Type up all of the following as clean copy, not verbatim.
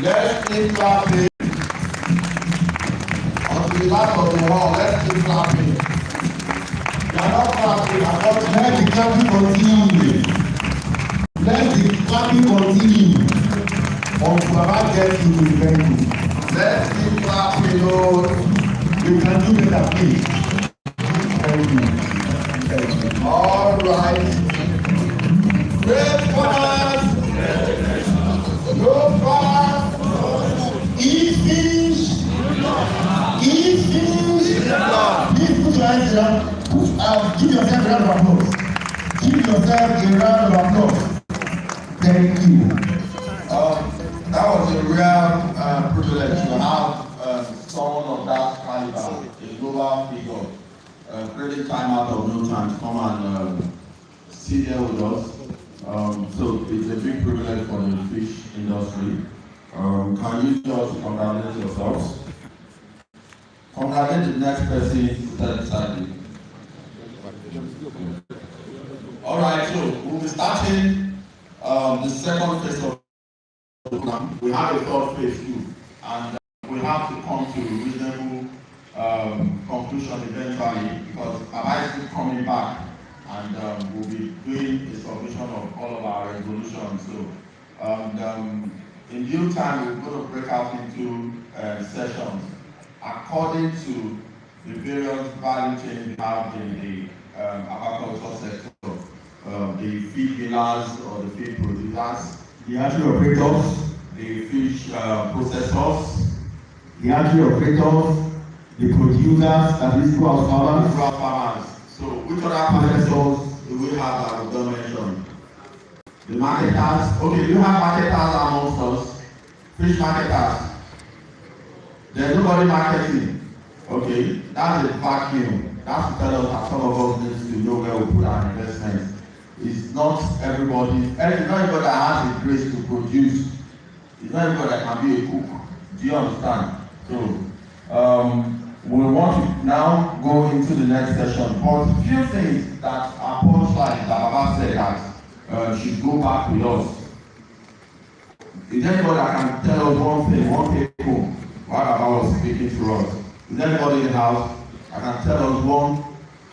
Let's keep clapping. Until the last of the hall, let's keep clapping. We are not clapping, I want let the clapping continue. Let the clapping continue. Until Baba gets to the venue. Let's keep clapping, Lord. You can do better, please. Thank you. Thank you. All right. Great fathers. No fathers. Eat fish. Eat fish. Please put your hands down. Give yourself a round of applause. Give yourself a round of applause. Thank you. That was a real privilege to have someone of that caliber, a global figure, creating time out of no time to come and sit there with us. So it's a big privilege for the fish industry. Can you just congratulate yourselves? Congratulate the next person that decided. All right, so we'll be starting the second phase of the program. We have a third phase too, and we have to come to a reasonable conclusion eventually because Baba is still coming back, and we'll be doing a submission of all of our resolutions. So, in due time, we're going to break out into sessions according to the various value chains we have in the aquaculture sector, the feed millers or the feed producers, the hatchery operators, the fish processors, the hatchery operators, the producers, that is rural farmers. So which other processors do we have that we don't mention? The marketers. Okay, do you have marketers amongst us? Fish marketers. There's nobody marketing. Okay, that's a vacuum. That's to tell us that some of us need to know where we put our investments. It's not everybody. It's not everybody that has the grace to produce. It's not everybody that can be a cook. Do you understand? So we want to now go into the next session. But a few things that are punchline that Baba said that should go back with us. Is there anybody that can tell us one thing, one people, while Baba was speaking to us? Is there anybody in the house that can tell us one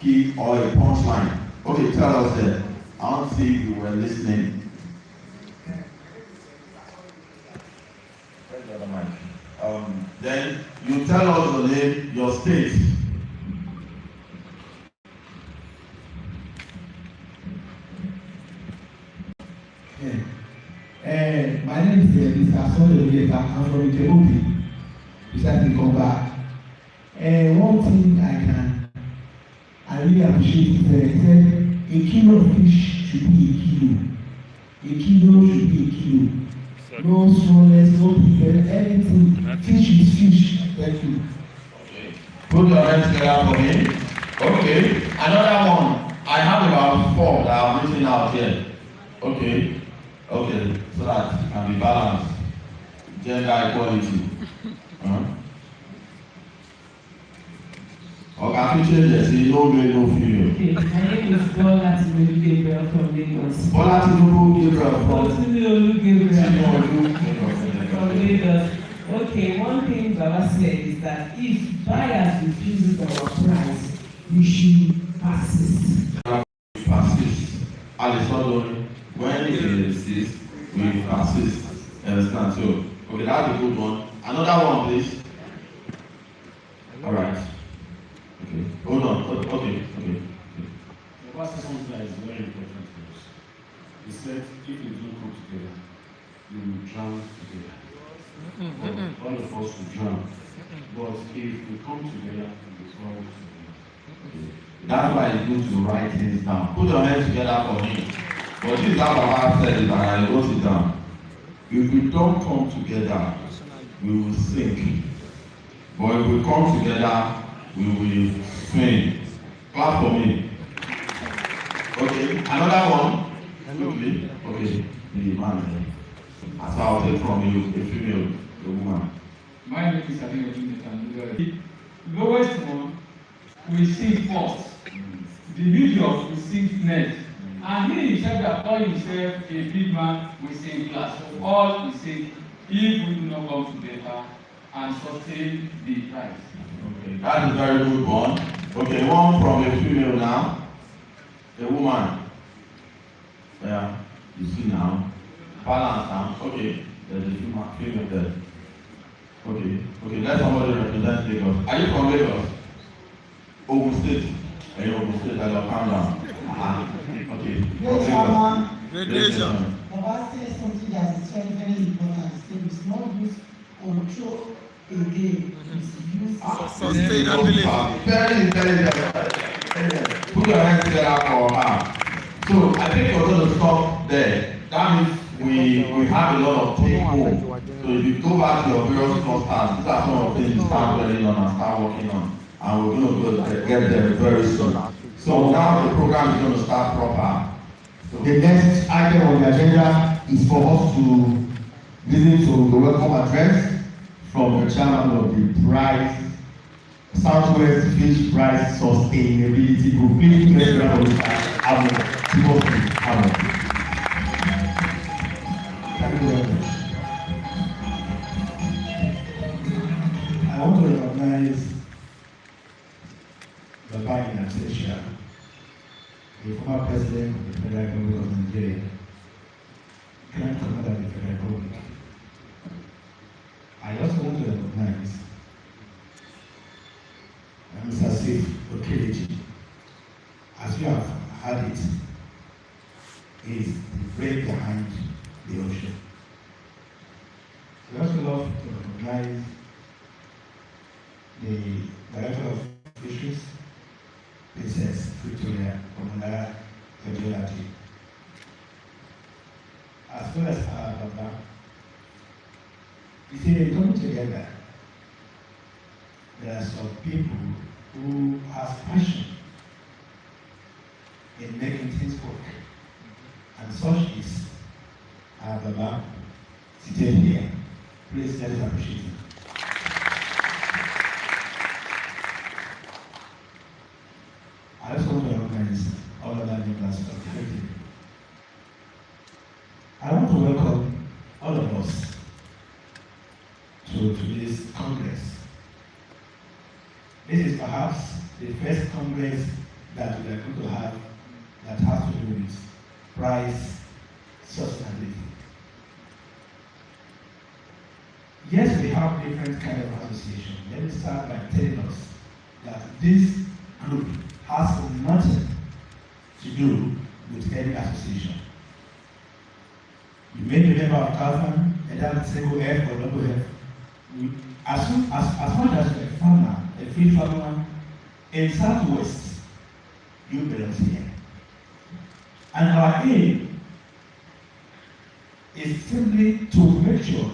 key or a punchline? Okay, tell us that. I want to see if you were listening. Where's the other mic? Then you tell us your name, your state. My name is Mr. Sonny. I'm from Ikebuki, beside the Komba. One thing I really appreciate is that a kilo of fish should be a kilo. A kilo should be a kilo. No smallness, no people, anything. Fish is fish. Thank you. Okay. Put your hands together for me. Okay. Another one. I have about 4 that I'm written out here. Okay. Okay. So that it can be balanced. Gender equality. Okay, change this. No male, no female. Okay, my name is Bola Tinubu Gabriel from Lagos. Bola Tinubu Gabriel from Lagos. Okay, one thing Baba said is that if buyers refuse our price, we should persist. Persist. Alessandro, when it insists, we persist. Understand? So, okay, that's a good one. Another one, please. All right. Okay. Hold on. Okay. The last something that is very important for us. He said, if you don't come together, you will drown together. All of us will drown. But if we come together, we will fall together. That's why it's good to write things down. Put your hands together for me. But this is how Baba said it, and I wrote it down. If we don't come together, we will sink. But if we come together, we will swing. Clap for me. Okay, another one. Quickly. Okay, the man. As I'll take from you, a female, a woman. My name is Adeoju. The lowest one will sing first. The medium will sing next. And he himself that call himself a big man will sing last. So all will sing if we do not come together and sustain the price. Okay, that's a very good one. Okay, one from a female now. A woman. Yeah, you see now. Balance now. Okay, there's a female there. Okay, let somebody represent Lagos. Are you from Lagos? Ogun State. Are you Ogun State? I'll calm down. Okay. Yes, Mama. Nation. Baba says something that is very, very important. It is not use control again. It's use Sustainability. Very intelligent. Put your hands together for her. So I think we're going to stop there. That means we have a lot of take home. So if you go back to your various clusters, these are some of the things you start dwelling on and start working on. And we're going to get there very soon. So now the program is going to start proper. The next item on the agenda is for us to listen to the welcome address from the chairman of the Price Southwest Fish Price Sustainability Group. Please let's grab on Amo. Thank you very much. I want to recognize Baba Inatesia, the former president of the Federal Republic of Nigeria, Grand Commander of the Federal Republic. I also want to recognize Mr. Saif Okedeji. As you have heard it, is the brain behind the ocean. We also love to recognize the Director of Fisheries, Princess Victoria Omolara Ojolati, as well as Baba. You see, they come together. There are some people who have passion in making things work, and such is Baba seated here. Please let us appreciate him. I also want to recognize all other members of the collective. I want to welcome all of us to today's Congress. This is perhaps the first Congress that we are going to have that has to do with price sustainability. Yes, we have different kind of association. Let me start by telling us that this group has nothing to do with any association. You may be a member of CAFAN, either single F or double F. As much as a farmer, a field farmer in Southwest, you belong here. And our aim is simply to make sure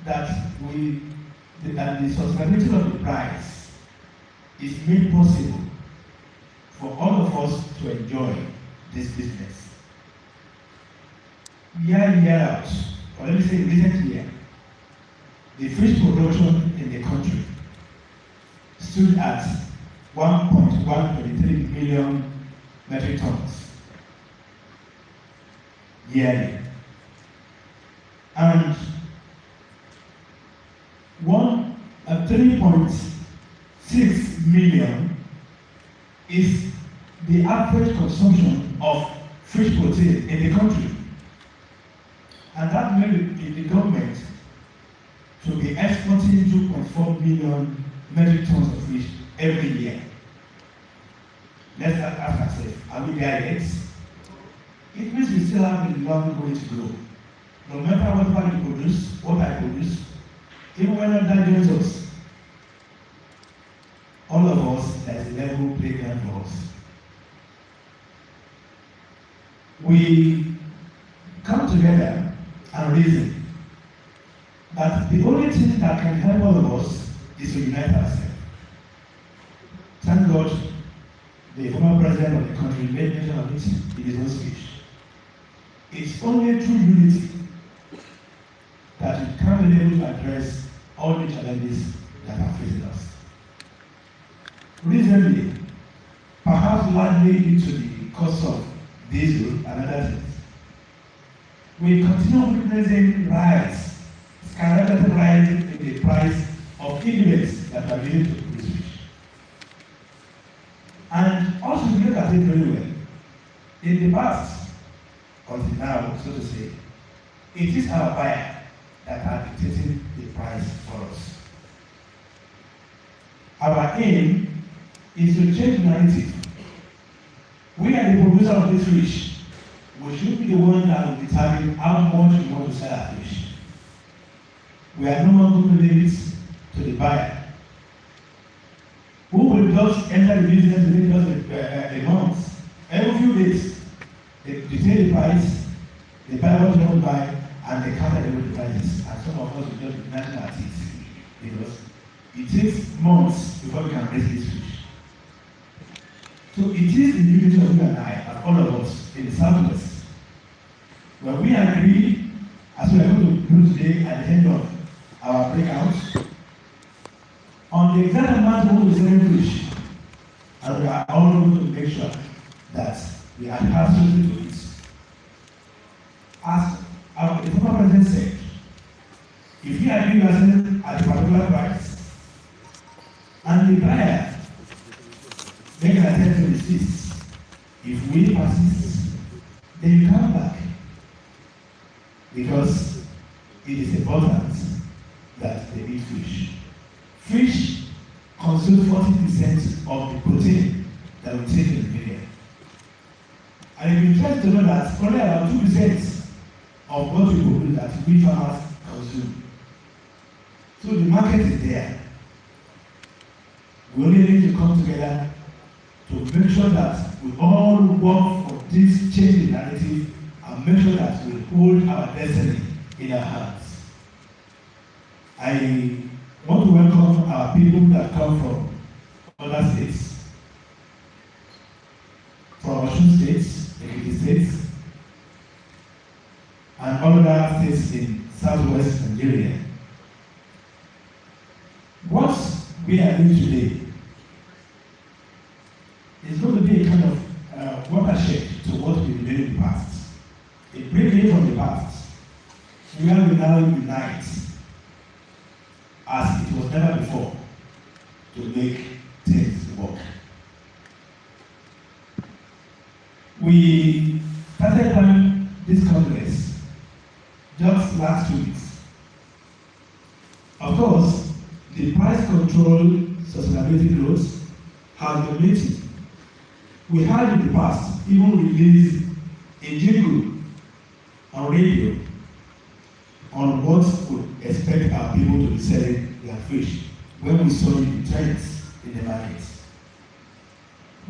that the sustainability of the price is made possible for all of us to enjoy this business. Year out, or let me say recent year, the fish production in the country stood at 1.123 million metric tons yearly. And 3.6 million is the average consumption of fish protein in the country. And that made the government to be exporting 2.4 million metric tons of fish every year. Let's ask ourselves, are we there yet? It means we still have a long way to go. No matter what you produce, what I produce, even when that joins us, all of us, there's a level playground for us. We come together and reason that the only thing that can help all of us is to unite ourselves. Thank God, the former president of the country made mention of it in his own speech. It's only through unity that we can be able to address all the challenges that are facing us. Recently, perhaps largely due to the cost of diesel and other things, we continue witnessing rise can rapidly rise in the price of ingredients that are needed to produce fish. And also, if you look at it very well, in the past, until now, so to say, it is our buyer that are dictating the price for us. Our aim is to change the narrative. We are the producer of this fish. We should be the one that will determine how much we want to sell our fish. We are no longer going to leave it to the buyer, who will just enter the business within just a month. Every few days, they detail the price, they buy what they want to buy, and they counter the prices. And some of us will just be national at it because it takes months before we can raise this fish. So it is the duty of you and I, and all of us in the Southwest, when we agree, as we are going to do today at the end of our breakouts, on the exact amount we want to sell fish, and we are all going to make sure that we adhere to it. As the former president said, if we agree with ourselves at a particular price, and the buyer make an attempt to resist, if we persist, then you come back. Because it is important that they eat fish. Fish consume 40% of the protein that we take in the media. And if you try to know that only about 2% of what we produce that we farmers consume. So the market is there. We only need to come together to make sure that we all work for this change in narrative and make sure that we hold our destiny in our hands. I want to welcome our people that come from other states, from Osun states, Ekiti states, and other states in southwest Nigeria. What we are doing today is going to be a kind of watershed to what we've been doing in the past. A break from the past, where we now unite as it was never before to make things work. We started on this Congress just last 2 weeks. Of course, the price control sustainability growth has been meeting. We had in the past even released a jingle on radio on what would expect our people to be selling their fish when we saw the trends in the market.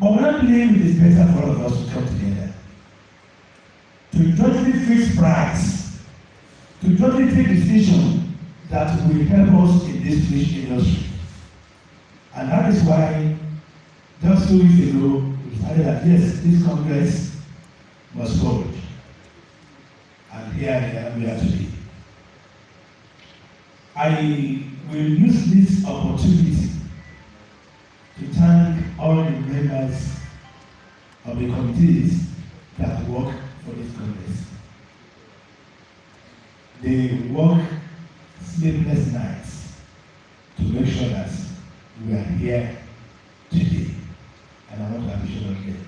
But what I believe it is better for all of us to come together to jointly fix price, to jointly take decision that will help us in this fish industry. And that is why just 2 weeks ago we decided that yes, this Congress must hold. And here we are today. I will use this opportunity to thank all the members of the committees that work for this Congress. They work sleepless nights to make sure that we are here today. And I want to appreciate all of them.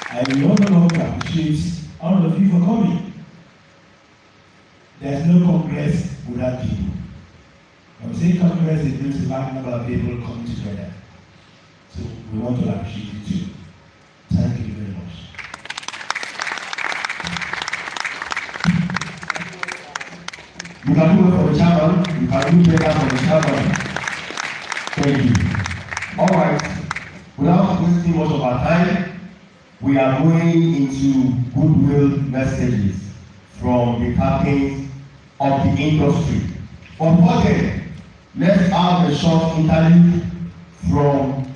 I will also want to appreciate all of you for coming. There is no Congress without people. When we say Congress, it means a large number of people coming together. So we want to appreciate you too. Thank you very much. You can do it for the chairman. You can do better for the chairman. Thank you. All right. Without wasting much of our time, we are going into goodwill messages from the captains of the industry. But for them, let's have a short interview from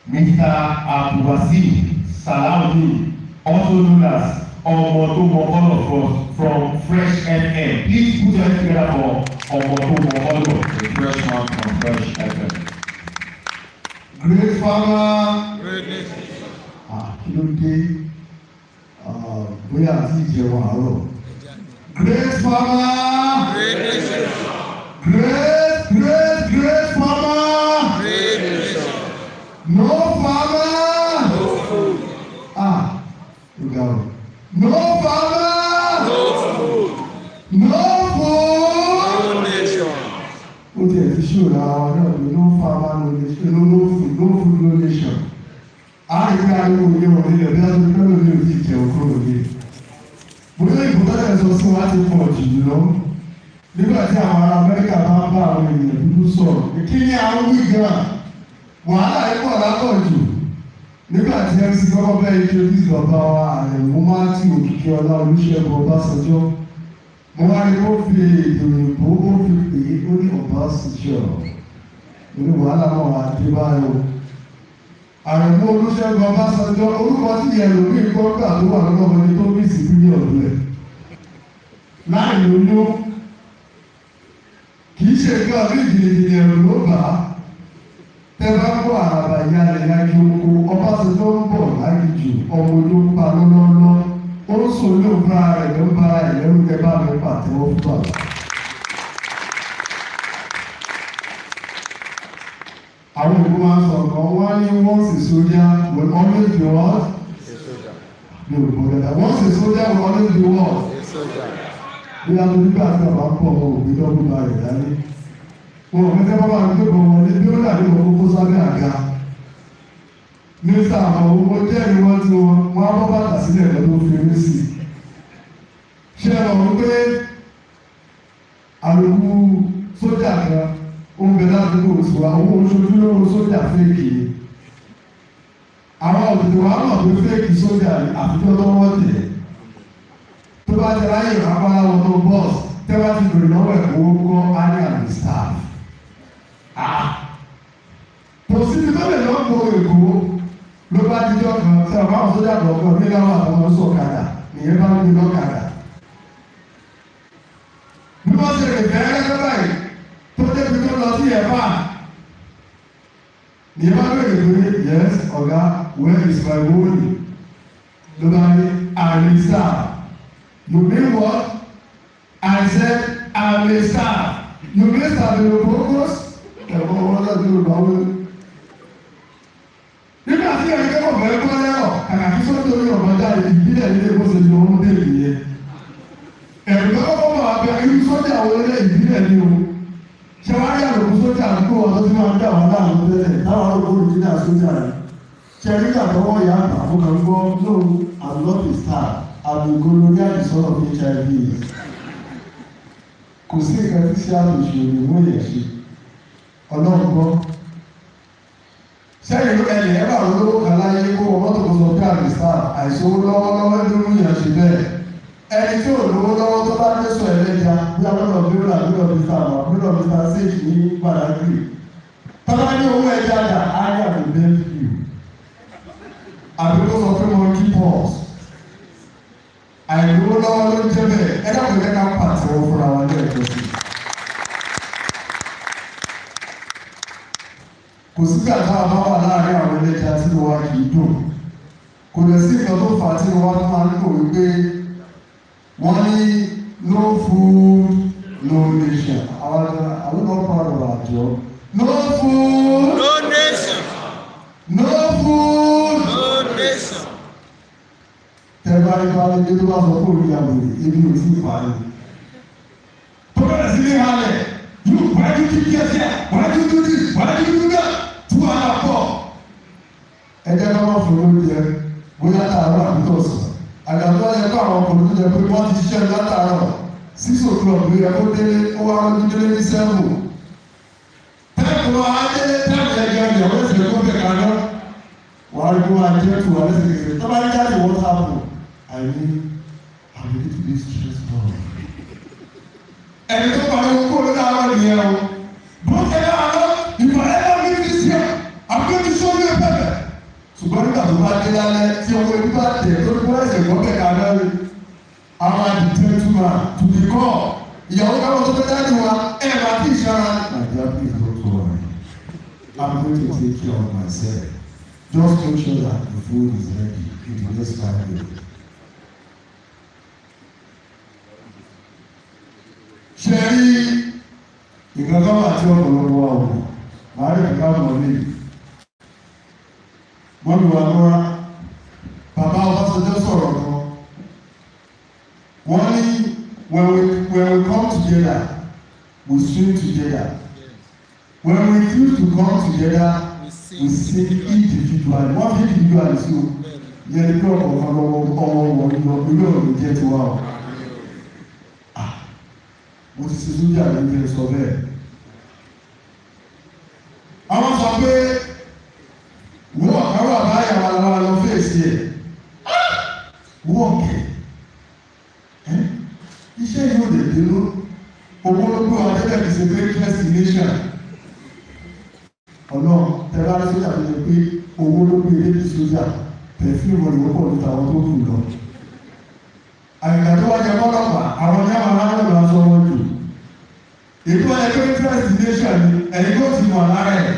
Mr. Abdulwasi Salahuddin, also known as Omotomo, all of us from Fresh FM. Please put your hands together for Omotomo, all of us. The freshman from Fresh FM. Great farmer. Kí ló dé bóyá àti ìjẹun àárọ̀ Great farmer. Great nation. Great farmer. Great nation. No farmer. No food. You got it. No farmer. No food. No food. No nation. Ó ti ẹ̀ ti ṣòro àwọn náà pé no farmer no nation no food no nation. Àìsí ariwo yẹ wọ̀ nílẹ̀ bí wọ́n ti fẹ́ lórí òjì ìjẹun kúrò lórí. Bóyá ìbùdókè sọ sí wa ti pọ̀ jù lọ. Nígbà tí àwọn ará Amẹ́ríkà bá ń bá àwọn ènìyàn dúdú sọ̀rọ̀, kí ni àwọn wí gan? Wàhálà yìí pọ̀ lápọ̀ jù. Nígbà tí MC kọ́kọ́ bẹ́ẹ̀ introduce bàbá wa Àrẹ̀mú Mátíù Òkìkíọlá Olúṣẹ́gun Ọbásanjọ́. Mo wá ní kó fi èdè òyìnbó ó fi pè é ó ní Ọbásanjọ́. Mo ní wàhálà náà wà dé báyọ̀. Àrẹ̀mú Olúṣẹ́gun Ọbásanjọ́ orúkọ tí ìyẹn lòmí gbọ́gbà tó wà lọ́wọ́ ẹni tó bí ìsìnkú ní ọ̀dọ́ ẹ̀. Láì lóyún kì í ṣe nǹkan bí ìdìnnìdìnnì ẹ̀rù ló bà á. Tẹ́ bá ń bọ̀ àràbà ìyá rẹ̀ yájú oko Ọbásanjọ́ ń bọ̀ láyé jù ọmọ ojú ń pa lọ́lọ́lọ́. Ó ń sọ ní òfin ara rẹ̀ ló ń bá ẹ̀ lẹ́rù tẹ́ bá mi pàtẹ́wọ́ fún bàbá. Àwọn òkú máa ń sọ nǹkan wá ní once a soldier will always be what? No, once a soldier will always be what? Bí a lórí nígbà tí bàbá ń pọ̀ ọmọ òbí lọ́dún bá rẹ̀ dání. Wọn ò fẹ́ bá máa ń gbé bọ̀ wọlé bí ó dàbí wọn kókó sábẹ́ àga. Mínísítà àwọn owó jẹ́rìí wọn tí wọn á bọ́ bàtà sílẹ̀ lọ́dún fèrè sí. Ṣé ẹ mọ̀ wípé àlòkù sójà kan ó ń bẹ ládùúgbò oṣù wa owó oṣooṣù lówó sójà fèkì ni. Àwọn òtítù wa mọ̀ pé fèkì sójà ni àfijọ́ lọ́wọ́ tẹ̀. Tó bá ti ráyè rápálá wọn tó bọ́ọ̀sì tẹ́ bá ti bèrè lọ́wọ́ ẹ̀kọ́ owó kọ́ ánì àmì staff. Kò síbi tó lè lọ́ gbọ́ èkó ló bá dijọ́ kan tí ọ̀pá àwọn sójà kọ̀ọ̀kan ní láwọn àtọmọ sọ̀kadà nìyẹn bá ń gbé lọ́kadà. Bí wọ́n ṣe rè fẹ́rẹ́ tó báyìí tó débi tó lọ sí ẹ̀fà nìyẹn bá bèrè pé yes ọ̀gá where is my money? Ló bá ní àmì staff. You mean what? I said, I'm a star. You mean Staphylococcus? Ẹ̀fọ́ wọn láti Yorùbá wọlé. Nígbà tí ẹ̀rí kẹ́kọ̀ọ́ fẹ́ gbọ́ lẹ́rọ̀, kàkà kí sọ́jọ́ orí ọ̀bá jáde ìbílẹ̀ ilé ìbọ̀sẹ̀ ni wọ́n dé ìyẹn. Ẹ̀rù kẹ́kọ̀ọ́ bọ̀ wá bẹ irú sọ́jà wọlé ìbílẹ̀ ni o. Ṣé wàá rí àlòkù sọ́jà àdúgbò wọn tó ti máa ń dà wọn láàmú tẹ́lẹ̀ táwọn àlòkù olùdíjà sọ́jà rẹ̀. Ṣé ẹ̀rí kàtọ́wọ́ ìyá àtàwọn kan gbọ́ no, I'm not a star. Àbíkólórí àdìsọ́nà HIV. Kò sí nǹkan tí ṣe àtòṣe òyìnbó yẹn ṣe. Ọlọ́run gbọ́. Sẹ́yìn ló ẹ̀yìn ẹ̀rọ àwọn olówó kan láyé kó wọ́n mọ́tò kó sọ pé àdìsá àìsówó lọ́wọ́lọ́wọ́ ló ń yàn ṣe bẹ́ẹ̀. Ẹni tí ò lówó lọ́wọ́ tó bá dé sọ ẹlẹ́ja bí abọ́dọ̀ bírò àbúrò bíta àwọn àbúrò bíta séèkì ní Badagry. Tọ́lá ní owó ẹja dà á yà kò bẹ́ẹ̀ fi. Àbí kó sọ pé wọ́n kí pọ́ọ̀sì. Àìlówó lọ́wọ́ ló ń jẹ́ bẹ́ẹ̀ ẹ dákun jẹ́ ká pàtẹ́wọ́ fúnra wa ní ẹ̀kọ́ sí. Kò sí gàtá àbá wà láàrin àwọn ẹlẹ́jà tí wọ́n wá kì í dùn. Kò lè sí nǹkan tó fà á tí wọ́n wá tó máa ń lò wípé wọ́n ní no food no nation. Àwọn náà proud of our job. No food No nation. no food No nation. Tẹ́gbà nípa ní tó bá sọ fún òní àbòrè ebi ò tí ì parí. Tó bẹ̀rẹ̀ sí ní halẹ̀, yóò wájú kí kí ẹsẹ̀, wájú dúdú, wájú dúdú, tú ara pọ̀. Ẹ jẹ́ ká má fún lóúnjẹ, bóyá tààrọ̀ àbútọ̀ sọ̀. Àgbàdo ẹ kó àwọn ọkùnrin tó jẹ pé wọ́n ti ṣiṣẹ́ látàárọ̀ 6 o'clock ló yẹ kó délé, ó wá lójú délé ní 7. Tẹ́ẹ̀kù lọ adélé tẹ́ẹ̀kù ẹgbẹ́ ìyàwó ẹ̀sìn tó bẹ̀ kaná. Wàá rí kó máa jẹ́ tù wá lẹ́sìn kékeré. Tó bá ń jáde wọ́n sábò. I mean, I'm a little bit stressed out. Ẹni tó parí owó ló dára nìyẹn o. Don't ever allow if I ever leave this year, I'm going to show you a pepper. Ṣùgbọ́n nígbà tó bá dé lálẹ́ tí owó ebi bá tẹ̀ tó ní kúrẹ́sì ẹ̀gbọ́n kẹ̀kẹ́ abẹ́rẹ́. Àwọn àdìtẹ́ túmọ̀ to the call. Ìyàwó káwọn tó fẹ́ dájú wa ẹ̀ máa kí ìṣara. Nàìjíríà please don't worry. I'm going to take care of myself. Just make sure that the food is ready in the next 5 minutes. ṣe rí ìgbàgbọ́ àti ọ̀pọ̀lọpọ̀ wa wò máa rí ìgbà mọ̀ ní mọ́mí wa lọ́ra bàbá Ọbásanjọ́ sọ̀rọ̀ kan wọ́n ní when we come together we swim together when we refuse to come together we sink individually wọ́n fi individually sí o yẹn ní ọ̀pọ̀ kan lọ́wọ́ ọwọ́ wọn lọ ilé ọ̀rọ̀ jẹ́ tiwa o mo ti ṣe sójà lórí ẹ sọ bẹ́ẹ̀ àwọn sọ pé wọ́n àkàrà àbáyà wà lọ́wọ́ lọ fèsì ẹ̀ wọ́n kẹ̀ iṣẹ́ yóò lè dúró owó ló gbé wa tẹ́lẹ̀ kìí ṣe pé destination ọ̀nà tẹ́lá ní sójà tó ṣe pé owó ló gbé ilé sójà pẹ̀fíìmù ni wọ́n pọ̀ níta àwọn tó kù lọ. àyíká tó wájú ẹgbẹ́ ọlọ́pàá àwọn ní àwọn aráàlú aṣọ wọn jù ètò ẹgbẹ́ destination ni ẹ̀yìn tó ti mọ̀ lára ẹ̀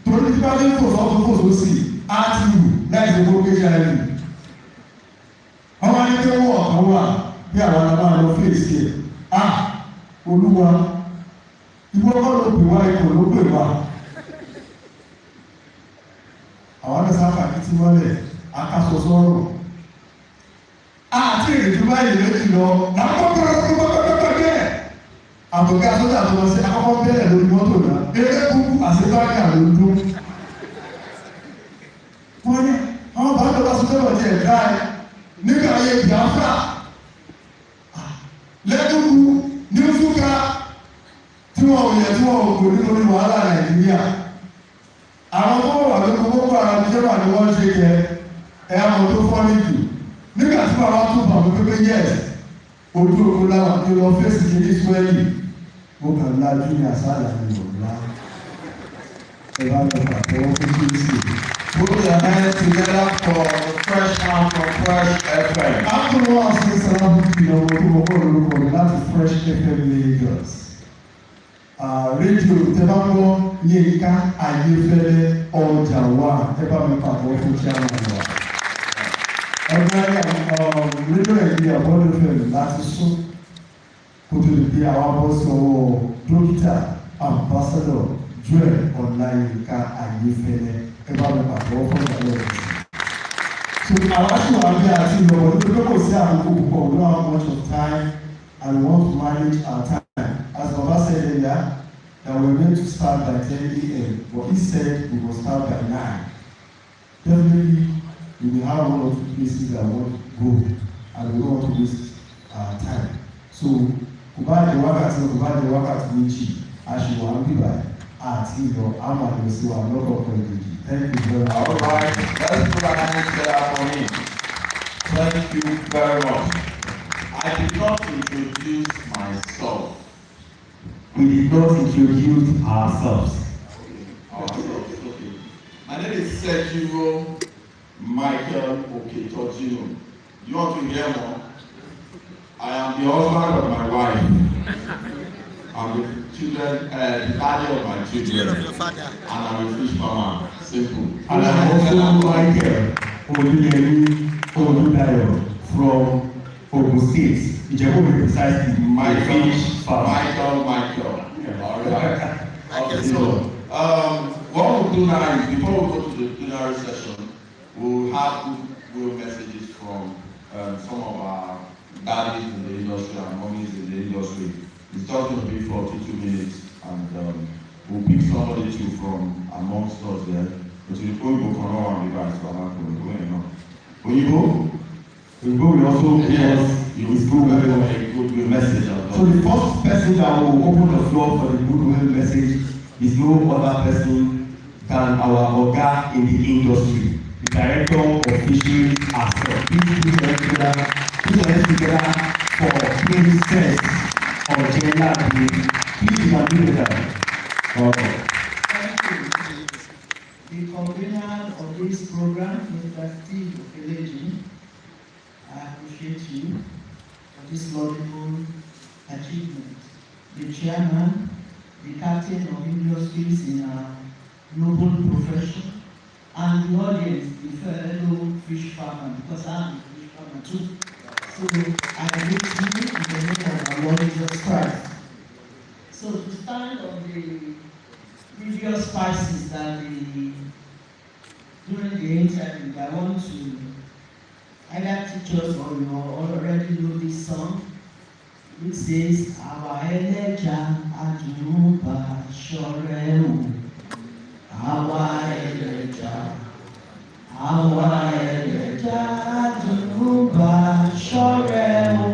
torí tí bá ní fòsò ọ̀tún fòsò sí á ti wù láì ṣe gbogbo kéṣà ẹ̀ ọmọ ní kí wọ́n ọ̀kan wà bí àwọn alábá lọ fèsì ẹ̀ olúwa ìwọ kọ́ ló pè wá ipò ló pè wá àwọn ọ̀dọ̀ sáfà kí tí wọ́n lẹ̀ akaso sọ̀rọ̀ àti ìrètí báyìí lójú lọ àkọ́kọ́ àbùkà sójà tó lọ sí akọ́kọ́ bẹ́ẹ̀ lórí mọ́tò náà eré kúkú àṣebáyà ló ń dún. wọ́n ní àwọn bàbá tó bá sọ́jọ́ lọ jẹ́ ẹ̀dá ẹ̀ nígbà ayé Biafra lẹ́dúkú ní fúnka tí wọ́n ò yẹ tí wọ́n ò kò nítorí wàhálà Nàìjíríà àwọn tó wà lóko gbogbo ara ní jẹ́wà ni wọ́n ṣe yẹ ẹ̀ àwọn tó fọ́ níjù nígbà tí bàbá tó bà mí pépé yẹ́s ojú ogun láwọn ní lọ fèsì ní Ísírẹ́lì mo kàn lájú ní àṣàlà ní ọ̀la ẹ bá lọ pàtó fún Kristi. Put your hands together for the fresh sound from Fresh FM. After all, since I'm láti Fresh FM Lagos. Rédíò tẹ́bàgbọ́ Yínká Ayéfẹ́lẹ́ ọjà wà ẹ bá mi pàtó fún chairman wa. Ẹgbẹ́ rédíò Nàìjíríà bọ́ọ̀lù fẹ̀mí láti sún kó tó lè gbé àwọn bọ́ sí ọwọ́ dókítà ambassador Joel Ọláyínká Ayéfẹ́lẹ́ ẹ bá mi pàtó fún ìyàwó rẹ̀. So àwọn aṣọ àbí àti ìlọ́wọ́ nítorí kò sí àkókò púpọ̀ we don't have much of time and we want to manage our time. As Baba said earlier, that we were meant to start by 10 a.m. but he said we will start by 9. Definitely, we will have one or two places that want to go and we don't want to waste our time. So, kò bá jẹ́ wákàtí méjì, aṣèwà ń bíbá àti ìlọ àmà lọ sí wa lọ́kọ̀ọ̀kan ìdíjì. Thank you very much. All right, let's put our hands together for him. Thank you very much. I did not introduce myself. We did not introduce ourselves. Okay. My name is Sergio Michael Okechojinu. You want to hear more? I am the husband of my wife. I'm the daddy of my children. And I'm a fish farmer. Simple. And I'm also Michael Oludayo from Ogun State. Ìjẹ̀bú mi precisely My fish farmer. Michael. All right. Okay, so what we'll do now is before we go to the plenary session, we'll have good messages from some of our daddies in the industry and mommies in the industry. It's just going to be 42 minutes, and we'll pick somebody too from amongst us there. But you go and be back to Oyibo will also give us his goodwill message. So the first person that will open the floor for the goodwill message is no other person than our Oga in the industry, the Director of Fisheries herself. Please put your hands together for Princess Ojela. Please you can do that. Okay. Thank you. The convener of this program, Mr. Steve Okeleji, I appreciate you for this laudable achievement. The chairman, the captain of industries in our noble profession, and the audience, the fellow fish farmer, because I'm a fish farmer too. So I greet you in the name of our Lord Jesus Christ. So to stand on the previous passes that during the interview, I want to either teach us or you already know this song, which says, Àwa ẹlẹ́ja àjùmọ̀bá ṣọ̀rẹ́ o. Àwa ẹlẹ́ja àjùmọ̀bá ṣọ̀rẹ́ o.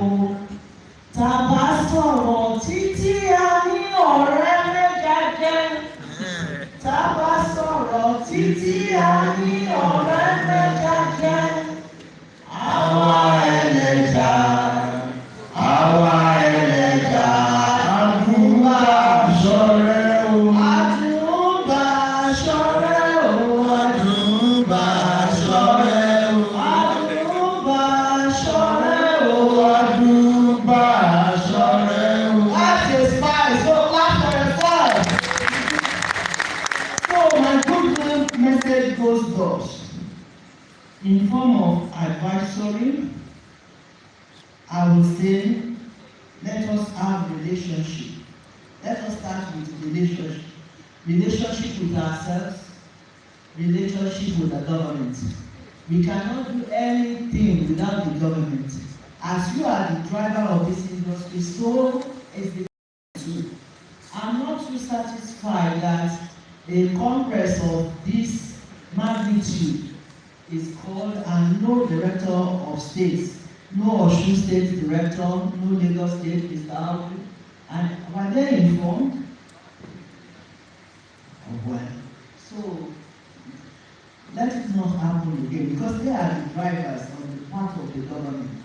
Tá bá sọ̀rọ̀ títí a ní ọ̀rẹ́ mẹ́ja jẹ́. Tá bá sọ̀rọ̀ títí a ní ọ̀rẹ́ mẹ́ja jẹ́. Àwa ẹlẹ́ja àjùmọ̀bá ṣọ̀rẹ́ o. Àjùmọ̀bá ṣọ̀rẹ́ o. Àjùmọ̀bá ṣọ̀rẹ́ o. Àjùmọ̀bá ṣọ̀rẹ́ o. Àjùmọ̀bá ṣọ̀rẹ́ o. That is fine. So clap for yourself. So my good message goes thus. In form of advisory, I will say, let us have relationship. Let us start with relationship. Relationship with ourselves, relationship with the government. We cannot do anything without the government. As you are the driver of this industry, so is the too. I'm not too satisfied that a congress of this magnitude is called and no director of states, no Osun State director, no Lagos State is out, and were they informed? Oh, well, so let it not happen again because they are the drivers on the part of the government.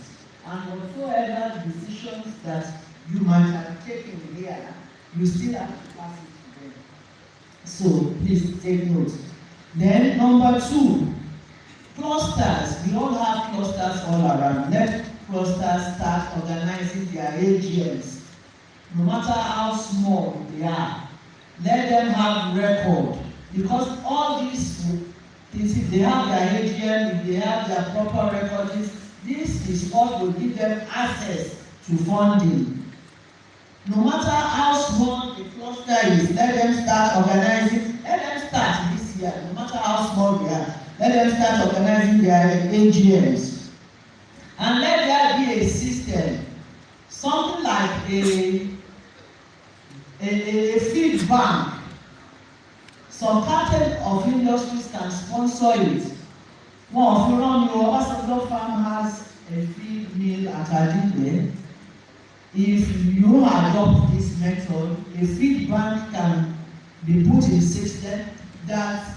And whatsoever decisions that you might have taken here, you still have to pass it to them. So please take note. Then number 2, clusters. We all have clusters all around. Let clusters start organizing their AGMs. No matter how small they are, let them have record. Because all these things, if they have their AGM, if they have their proper records, this is what will give them access to funding. No matter how small the cluster is, let them start organizing. Let them start this year, no matter how small they are. Let them start organizing their AGMs. And let there be a system, something like a feed bank. Some cartel of industries can sponsor it. One, if you run your Obasanjo farm has a feed mill at Adigbe. If you adopt this method, a feed bank can be put in system that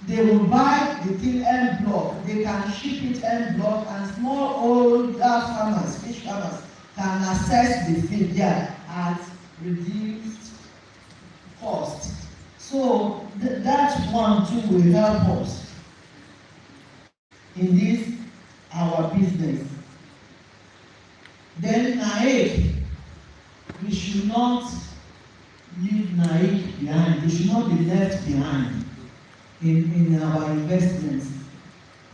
they will buy the thing en bloc, they can ship it en bloc, and small older farmers, fish farmers, can access the feed there at reduced cost. So that one too will help us in this our business. Then NAEC, we should not leave NAEC behind. We should not be left behind in our investments.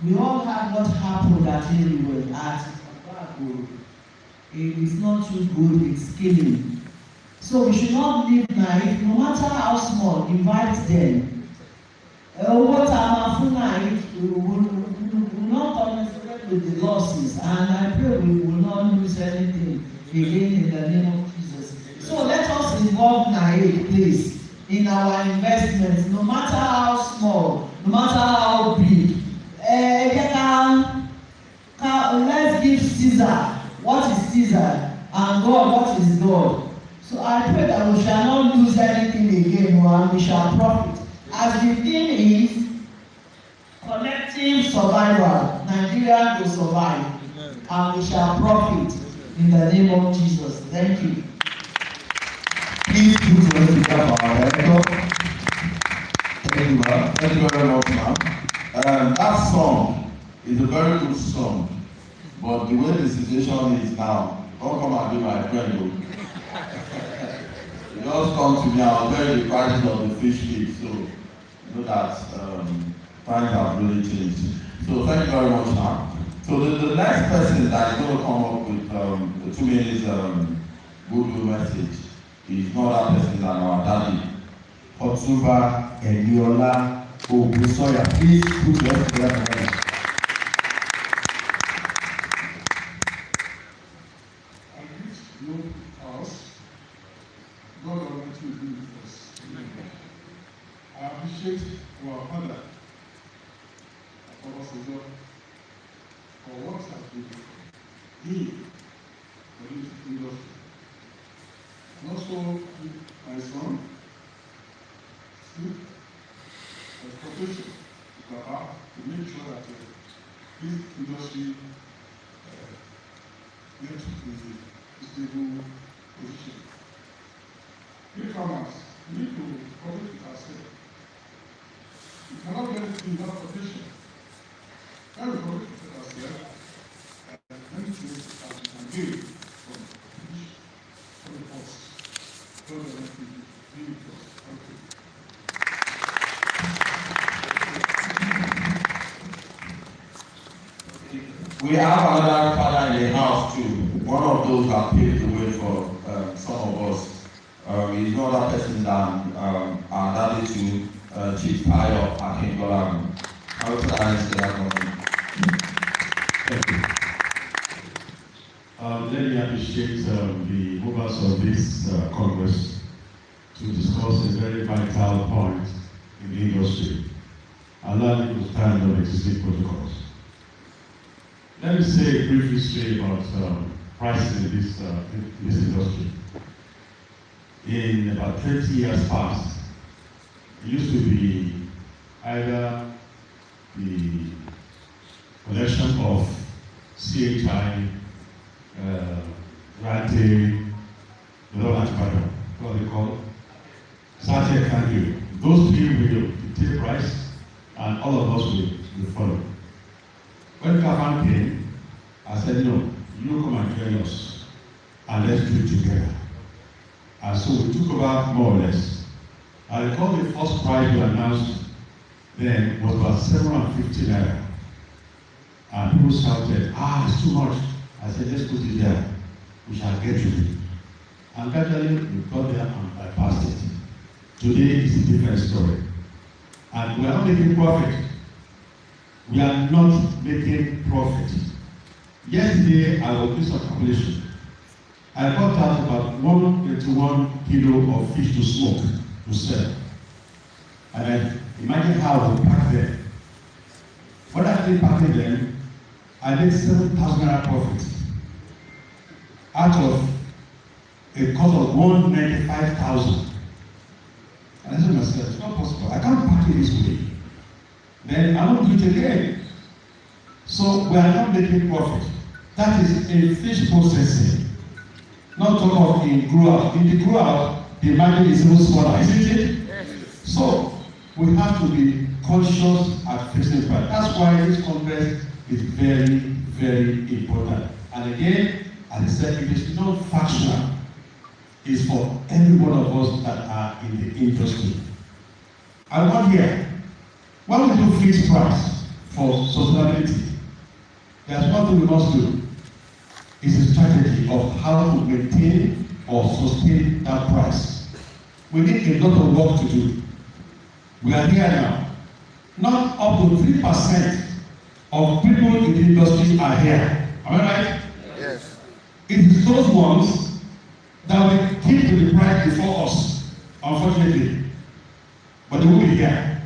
We all have what happened at Anyway at Abago. It is not too good, it's killing. So we should not leave NAEC, no matter how small, invite them. What I'm NAEC, we will not commensurate with the losses, and I pray we will not lose anything again in the name of Jesus. So let us involve NAEC, please, in our investments, no matter how small, no matter how big. Let's give Caesar what is Caesar, and God what is God. So I pray that we shall not lose anything again, and we shall profit. As the theme is collective survival, Nigeria will survive, and we shall profit in the name of Jesus. Thank you. Please put your hands together for our director. Thank you, ma'am. Thank you very much, ma'am. That song is a very good song, but the way the situation is now, don't come and be my friend. You just come to me, I'll tell you the prices of the fish feed, so you know that times have really changed. So thank you very much, ma'am. So the next person that is going to come up with the 2 minutes goodwill message is no other person than our daddy. Ọ̀túnba Ẹ̀níọlá Ògúnsọ̀yà, please put your hands together. I greet you house. God Almighty will be with us. I appreciate our father, Papa Sojo, for what he has been doing for this industry. And also my son, Steve, as profession, Papa, to make sure that this industry gets to a stable position. We farmers, we need to cover it ourselves. We cannot get it in that position. When we cover it ourselves, many things that we can gain from the cost. So that we can be with us. Okay. We have another father in the house too. One of those that paved the way for some of us. He's no other person than our daddy too, Chief Tayo Akintola. I will put that into that one. Thank you. Let me appreciate the movers of this Congress to discuss a very vital point in the industry. Allow me to stand on existing protocols. Let me say a brief history about prices in this industry. In about 20 years past, it used to be either the collection of CHI, Rate, what they call Sachet Kanju. Those three will dictate price, and all of us will follow. When Kavan came, I said, no, you come and join us, and let's do it together. And so we took over more or less. I recall the first price we announced then was about 750 naira. And people shouted, it's too much. I said, let's put it there. We shall get to it. And gradually we got there and bypassed it. Today is a different story. And we are not making profit. We are not making profit. Yesterday, I was doing some calculation. I got out about 121 kilo of fish to smoke to sell. And then imagine how we pack them. When I did packing them, I made 7,000 naira profit out of a cost of 195,000. And I said to myself, it's not possible. I can't pack it this way. Then I won't do it again. So we are not making profit. That is in fish processing. Not talk of in grow-out. In the grow-out, the margin is even smaller, isn't it? Yes. So we have to be conscious at fixing price. That's why this Congress is very, very important. And again, as I said, it is not factional. It's for every one of us that are in the industry. I want here, when we do fixed price for sustainability, there's one thing we must do. It's a strategy of how to maintain or sustain that price. We need a lot of work to do. We are here now. Not up to 3% of people in the industry are here. Am I right? Yes. It is those ones that will keep to the price before us, unfortunately. But they will be here.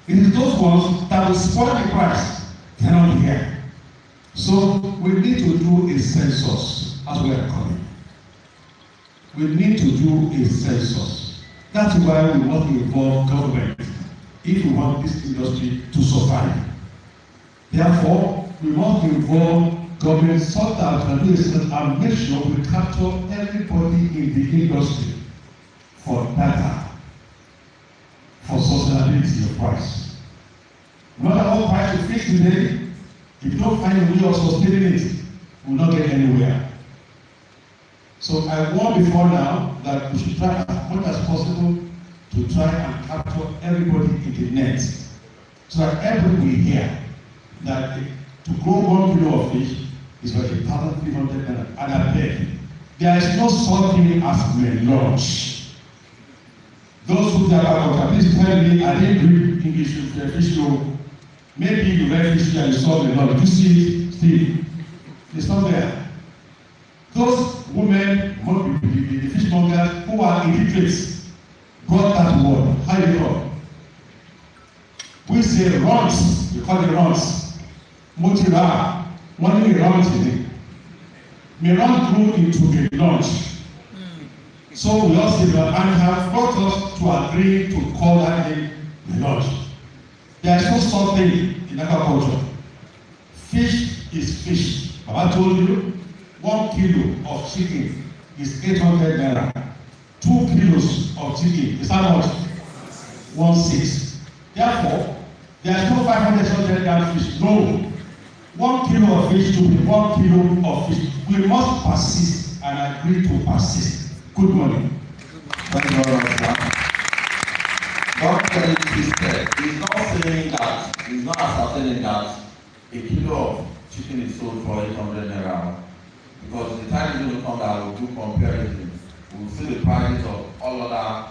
It is those ones that will spoil the price. They are not here. So we need to do a census as we are coming. We need to do a census. That's why we must involve government if we want this industry to survive. Therefore, we must involve government so that we can make sure we capture everybody in the industry for data, for sustainability of price. No matter what price we fix today, if you don't find a way of sustaining it, we will not get anywhere. So I warn before now that we should try as much as possible to try and capture everybody in the net. So that everybody will hear that to grow 1 kilo of fish is like 1,300 naira. And I beg, There is no such thing as melange. Those who are about please tell me, I didn't read English fish law. Maybe you read fish law and you saw melange. You see it still. It's not there. Those women, the fishmongers who are illiterate, brought that word. How do you call it? We say runs. We call it runs. Motira. One day runs in it. Meron grew into a lunch. So we all say that and have brought us to agree to call that name melange. There is no such thing in agriculture. Fish is fish. Baba told you 1 kilo of chicken is 800 naira. 2 kilos of chicken is how much? 1.6. Therefore, there is no 500 gram fish. No. 1 kilo of fish to be 1 kilo of fish. We must persist and agree to persist. Good morning. Thank you very much, sir. Dr. Ellis said, he's not saying that, he's not ascertaining that a kilo of chicken is sold for 800 naira. Because the time is going to come that we'll do comparison. We'll see the prices of all other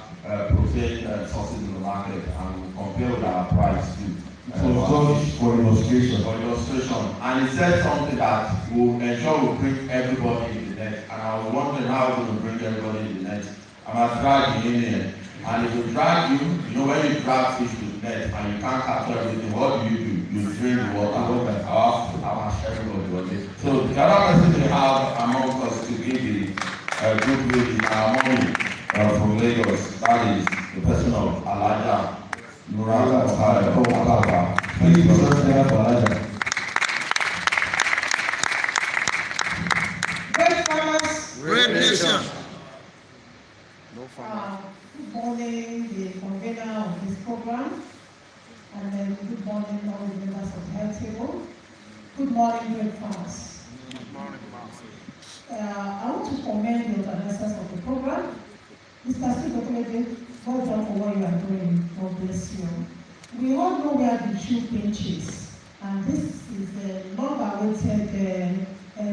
protein sources in the market and we'll compare with our price too. For illustration. For illustration. And he said something that will ensure we bring everybody in the net. And I was wondering how we're going to bring everybody in the net. I must drag you in here. And if we drag you, you know when you drag fish with net and you can't capture everything, what do? You drain the water. I'll ask everybody. So the other person we have among us to give the good will is our mommy from Lagos. That is the person of Alaja. Please present there for Alaja. Great farmers. Great nation. Good morning, the convener of this program, and then good morning, all the members of the health table. Good morning, great farmers. Good morning, I want to commend the organizers of the program. Mr. Steve Okelede, well done for what you are doing. God bless you. We all know where the shoe pinches, and this is a long-awaited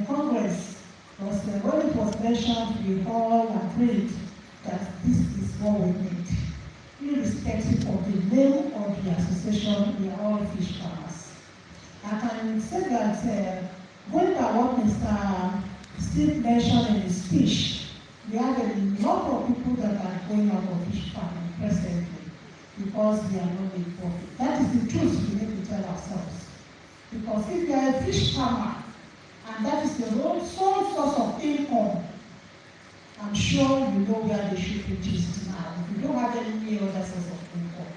Congress. Because when it was mentioned, we all agreed that this is what we need. Irrespective of the name of the association, we are all fish farmers. I can say that going by what Mr. Steve mentioned in his speech, we have a lot of people that are going out of fish farming presently because we are not making profit. That is the truth we need to tell ourselves. Because if you are a fish farmer and that is your sole source of income, I'm sure you know where the shoe pinches now. If you don't have any other source of income.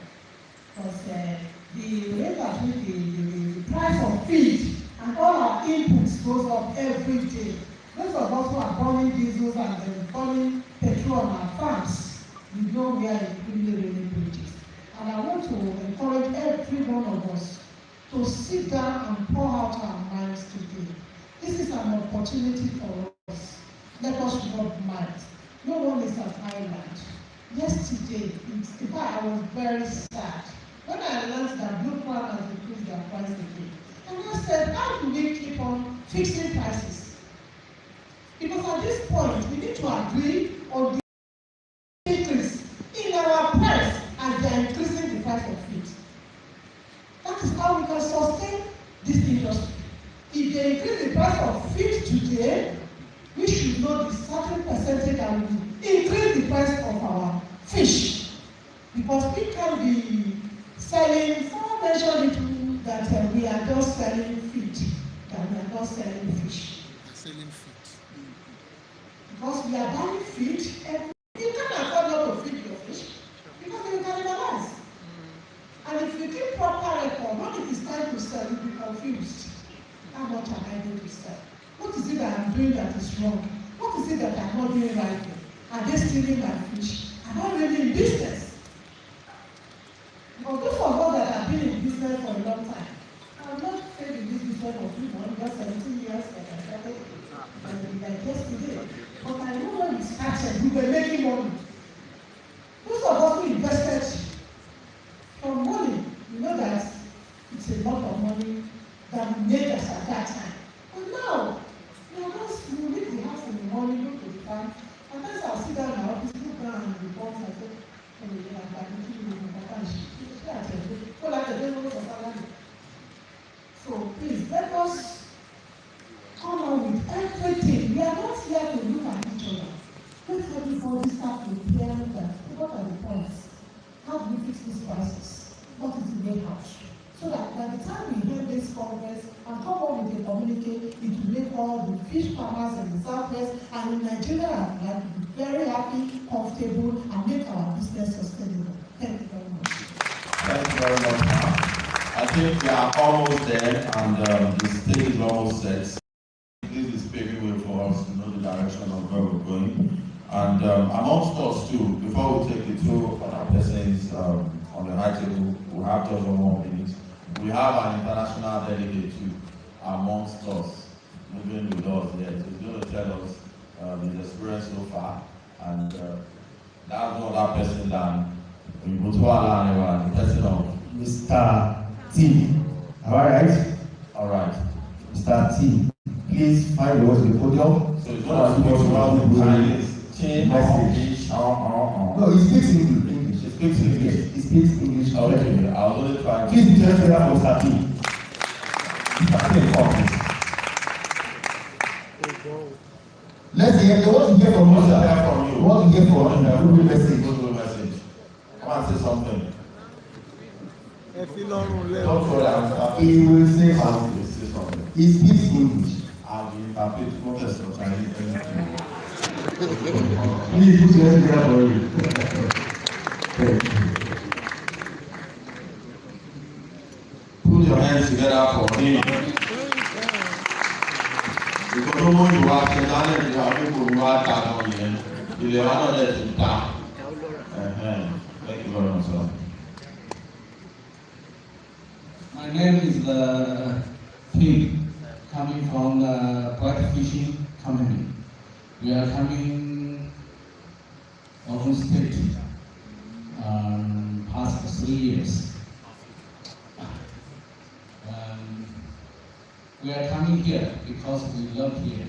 Because the rate at which the price of feed and all our inputs goes up every day. Those of us who are burning diesels and then burning petrol on our farms, we know where it really pinches. And I want to encourage every one of us to sit down and pour out our minds today. This is an opportunity for us. Let us rub minds. No one is an island. Yesterday, in fact, I was very sad when I learned that Blue Crown has increased their price again. And I said, how do we keep on fixing prices? Because at this point, we need to agree on the increase in our price as they are increasing the price of feed. That is how we can sustain this industry. If they increase the price of feed today, we should know the certain percentage that will increase the price of our fish. Because we can be selling, someone mentioned it that we are just selling feed, that we are not selling fish. Selling feed. Because we are buying feed, and you can't afford not to feed your fish because they will cannibalize. And if you keep proper record, when it is time to sell, you'll be confused. How much am I going to sell? What is it that I'm doing that is wrong? What is it that I'm not doing right? Are they stealing my fish? Am I really in business? Because those of us that have been in business for a long time, I have not stayed in this business for 2 months, just 17 years, like I started like yesterday. But I know when we started, we were making money. Those of us who invested from money, you know that it's a lot of money that we made us at that time. But now, we leave the house in the morning, go to the farm. before they start preparing that, what are the points? How do we fix this crisis? What is the way out? So that by the time we have this Congress and come up with a communique, it will make all the fish farmers in the Southwest and in Nigeria at large to be very happy, comfortable, and make our business sustainable. Thank you very much. Thank you very much, ma'am. I think we are almost there, and the stage is almost set. This is paving way for us to know the direction of where we're going. And amongst us too, before we take the two other persons on the high table, we have just 1 more minute. We have an international delegate too amongst us, moving with us here. So he's going to tell us his experience so far, and that's no other person than the person of Mr. T. Am I right? All right. Mr. T. Please find the words in the podium. So it's going to speak about the Chinese. Message. No, he speaks English. He speaks English. He speaks English. Okay, I was only trying to. Please be just there for Mr. T. Mr. T, come. Let's hear what you hear from us. What you hear from us. Good message. Good message. Come and say something. Don't Don't worry, I'm He will say I'll something. say something. He speaks English. I'll be happy to protest for Chinese. Please put your hands together for him. Thank you. Put your hands together for him. Because no one will watch it, and you have people who are down here. You are not there to down. Thank you very much, sir. My name is Tim, coming from the Bright Fishing Company. We are coming Ogun State past 3 years. We are coming here because we love here,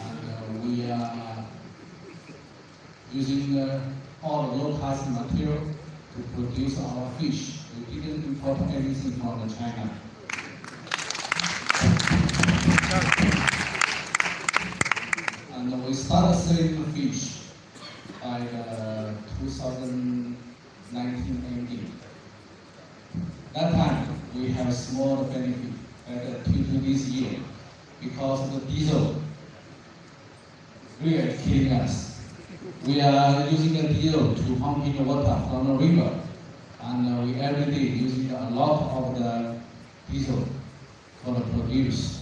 and we are using all the low-cost material to produce our fish. We didn't import anything from China. And we started selling the fish by 2019 ending. That time we have a small benefit to this year because the diesel really killing us. We are using the diesel to pump in the water from the river, and we every day using a lot of the diesel for the produce.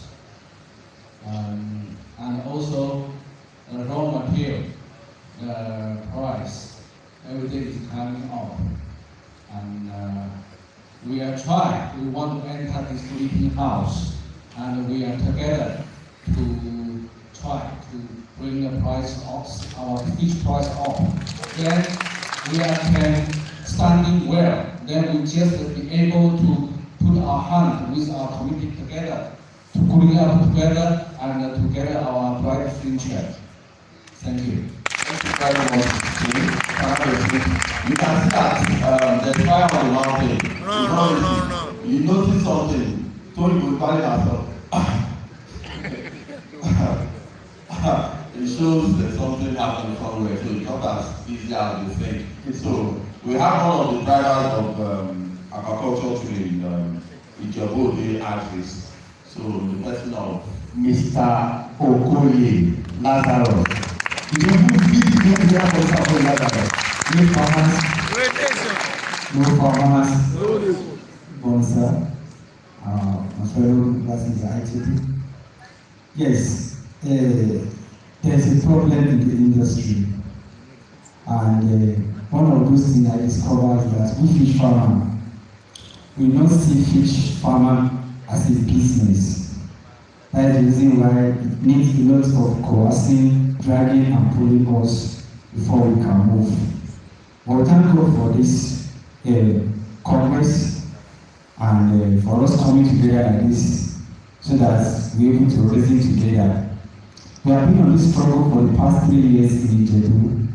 And also the raw material, the price, everything is coming up. And we are trying, we want to enter this sleeping house, and we are together to try to bring the price up, our fish price up. Then we are standing well, then we just be able to put our hand with our community together, to put up together and to get our bright future. Thank you. Thank you very much, Steve. You can see that the fire on the mountain. No. You notice something. Tony will carry herself. It shows that something happened somewhere, so it's not as easy as you think. So we have one of the drivers of agriculture in Ijebu artist. So the person of Mr. Okoye Lazarus. You know who beat the media for Mr. Lazarus? No farmers. Bonsa. My fellow classes are ITT. Yes, there's a problem in the industry. And one of those things I discovered is that we fish farmer, we don't see fish farmer as a business. That is the reason why it needs a lot of coercing, dragging and pulling us before we can move. But thank God for this Congress and for us coming together like this so that we're able to reason together. We have been on this struggle for the past 3 years in Ijebu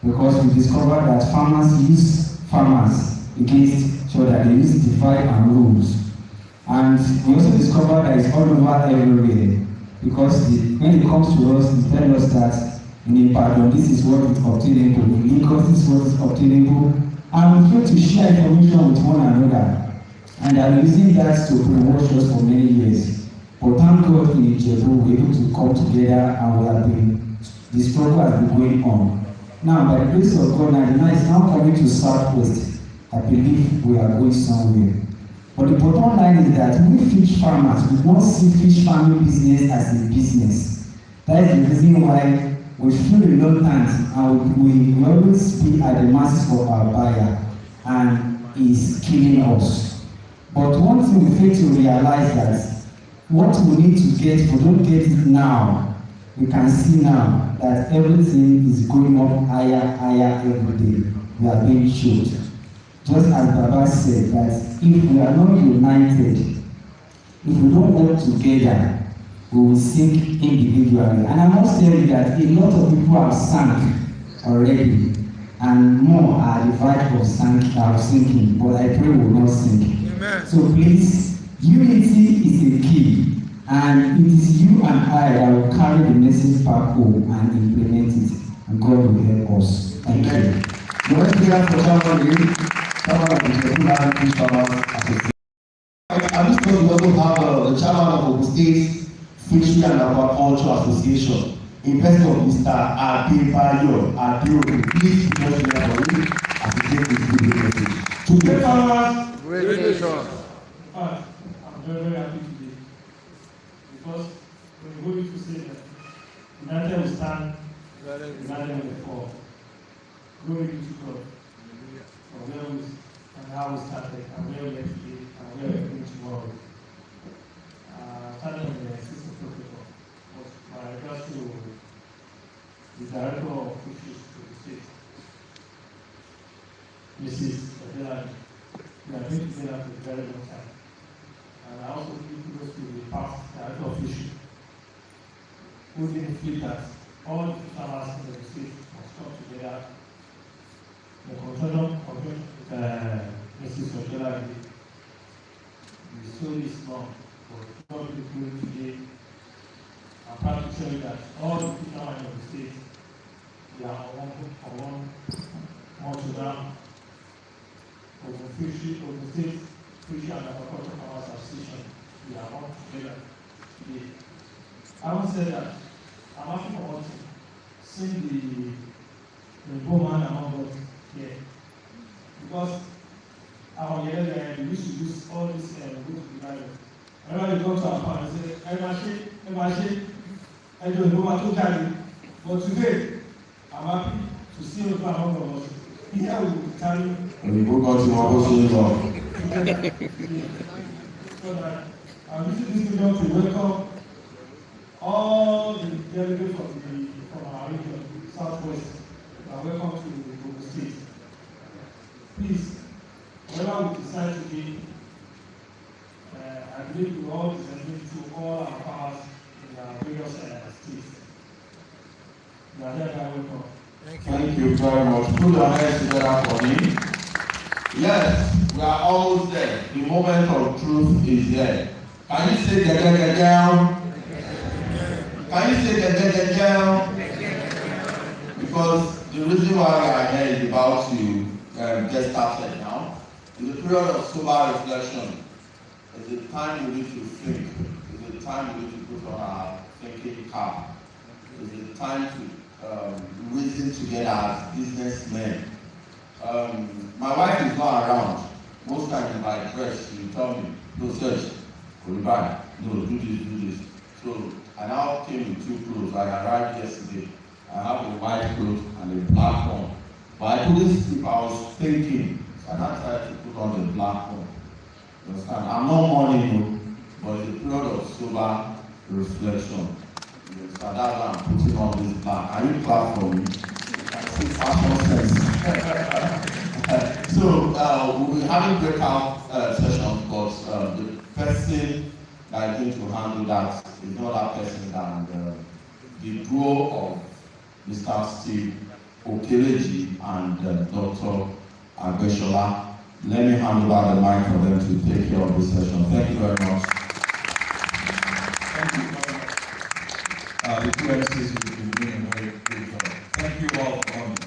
because we discovered that farmers use farmers against each other. They use divide and rules. And we also discovered that it's all over everywhere because when it comes to us, they tell us that In Ibadan, this is what is obtainable. In Lagos, this is what is obtainable. And we try to share information with one another. And I'm using that to promote us for many years. But thank God in Ijebu, we're able to come together and we have been, the struggle has been going on. Now, by the grace of God, Nigeria is now coming to Southwest. I believe we are going somewhere. But the bottom line is that we fish farmers, we don't see fish farming business as a business. That is the reason why we feel reluctant and we always be at the mercy of our buyer and is killing us. But one thing we fail to realize that what we need to get, if we don't get it now, we can see now that everything is going up higher every day. We are being choked. Just as Baba said, that if we are not united, if we don't work together, we will sink individually. And I must tell you that a lot of people have sunk already, and more are the verge of sinking, but I pray we will not sink. Amen. So please, unity is the key, and it is you and I that will carry the message back home and implement it, and God will help us. Thank you. The next prayer for someone of the Secular Fish Farmers Association. At this point, we also have the chairman of Ogun State Fishery and Aquaculture Association, in person of Mr. Adebayo Adeoke. Please join me for him as he takes this video message. To the farmers, Great nation. I'm very happy today because when we go to say that United will stand, United will fall. Glory be to God. For where we and how we started, and where we are today, and where we are going tomorrow. Starting on the system protocol, was my regards to the director of fisheries to the state, Mrs. Adela. We have been together for a very long time. And I also give kudos to the past director of fisheries, who didn't feel that all the farmers in the state must come together. The consortium with Mrs. Adela, the story is long. But God is going today. I'm proud to tell you that all the fishermen of the state, they are on one program of the state Fishery and Aquaculture Farmers Association. We are all together today. I won't say that I'm asking for one thing. Seeing the woman among us here. Because our year we used to use all this go to the Bible. Whenever you go to our farm, you say, I don't know what to tell you. But today, I'm happy to see you among us. Here we will tell you. And we go to our home. So I'm using this video to welcome all the delegates from our region, Southwest. Welcome to the Ogun State. Please, whenever we decide to be, I believe we all listen to all our powers in our various states. You are very welcome. Thank you very much. Put your hands together for me. Yes, we are almost there. The moment of truth is here. Can you say down? Can you say down? Because the reason why we are here is about to get started now. It's a period of sober reflection. It's a time we need to think. It's a time we need to put on our thinking cap. It's a time to reason together as businessmen. My wife is not around. Most times if I dress, she will tell me, no, search, goodbye, no, do this. So I now came with two clothes. I arrived yesterday. I have a white cloth and a black one. But I couldn't sleep. I was thinking. So I now tried to put on the black one. You understand? I'm not mourning, but it's a period of sober reflection. You understand? That's why I'm putting on this black. Can you clap for me? I see fashion sense. So we'll be having breakout sessions, but the person that is going to handle that is not that person than the duo of Mr. Steve Okeleji and Dr. Agbeshola. Let me hand over the mic for them to take care of this session. Thank you very much. Thank you very much. The two MCs will be doing a very good job. thank you all for coming.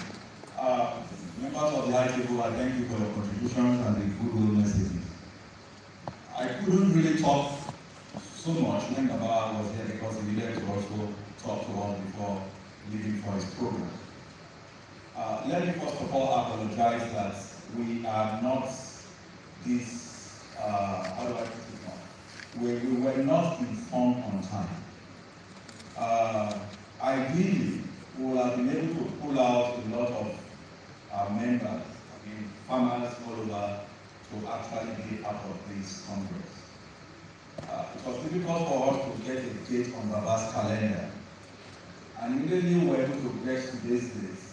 Members of the high table, I thank you for your contributions and the goodwill messages. I couldn't really talk so much when Baba was here because he needed to also talk to us before leaving for his program. Let me first of all apologize that we are not this, how do I put it now? We were not informed on time. Ideally, we would have been able to pull out a lot of our members, farmers all over, to actually be part of this congress. It was difficult for us to get a date on Baba's calendar. And immediately we were able to get to this date.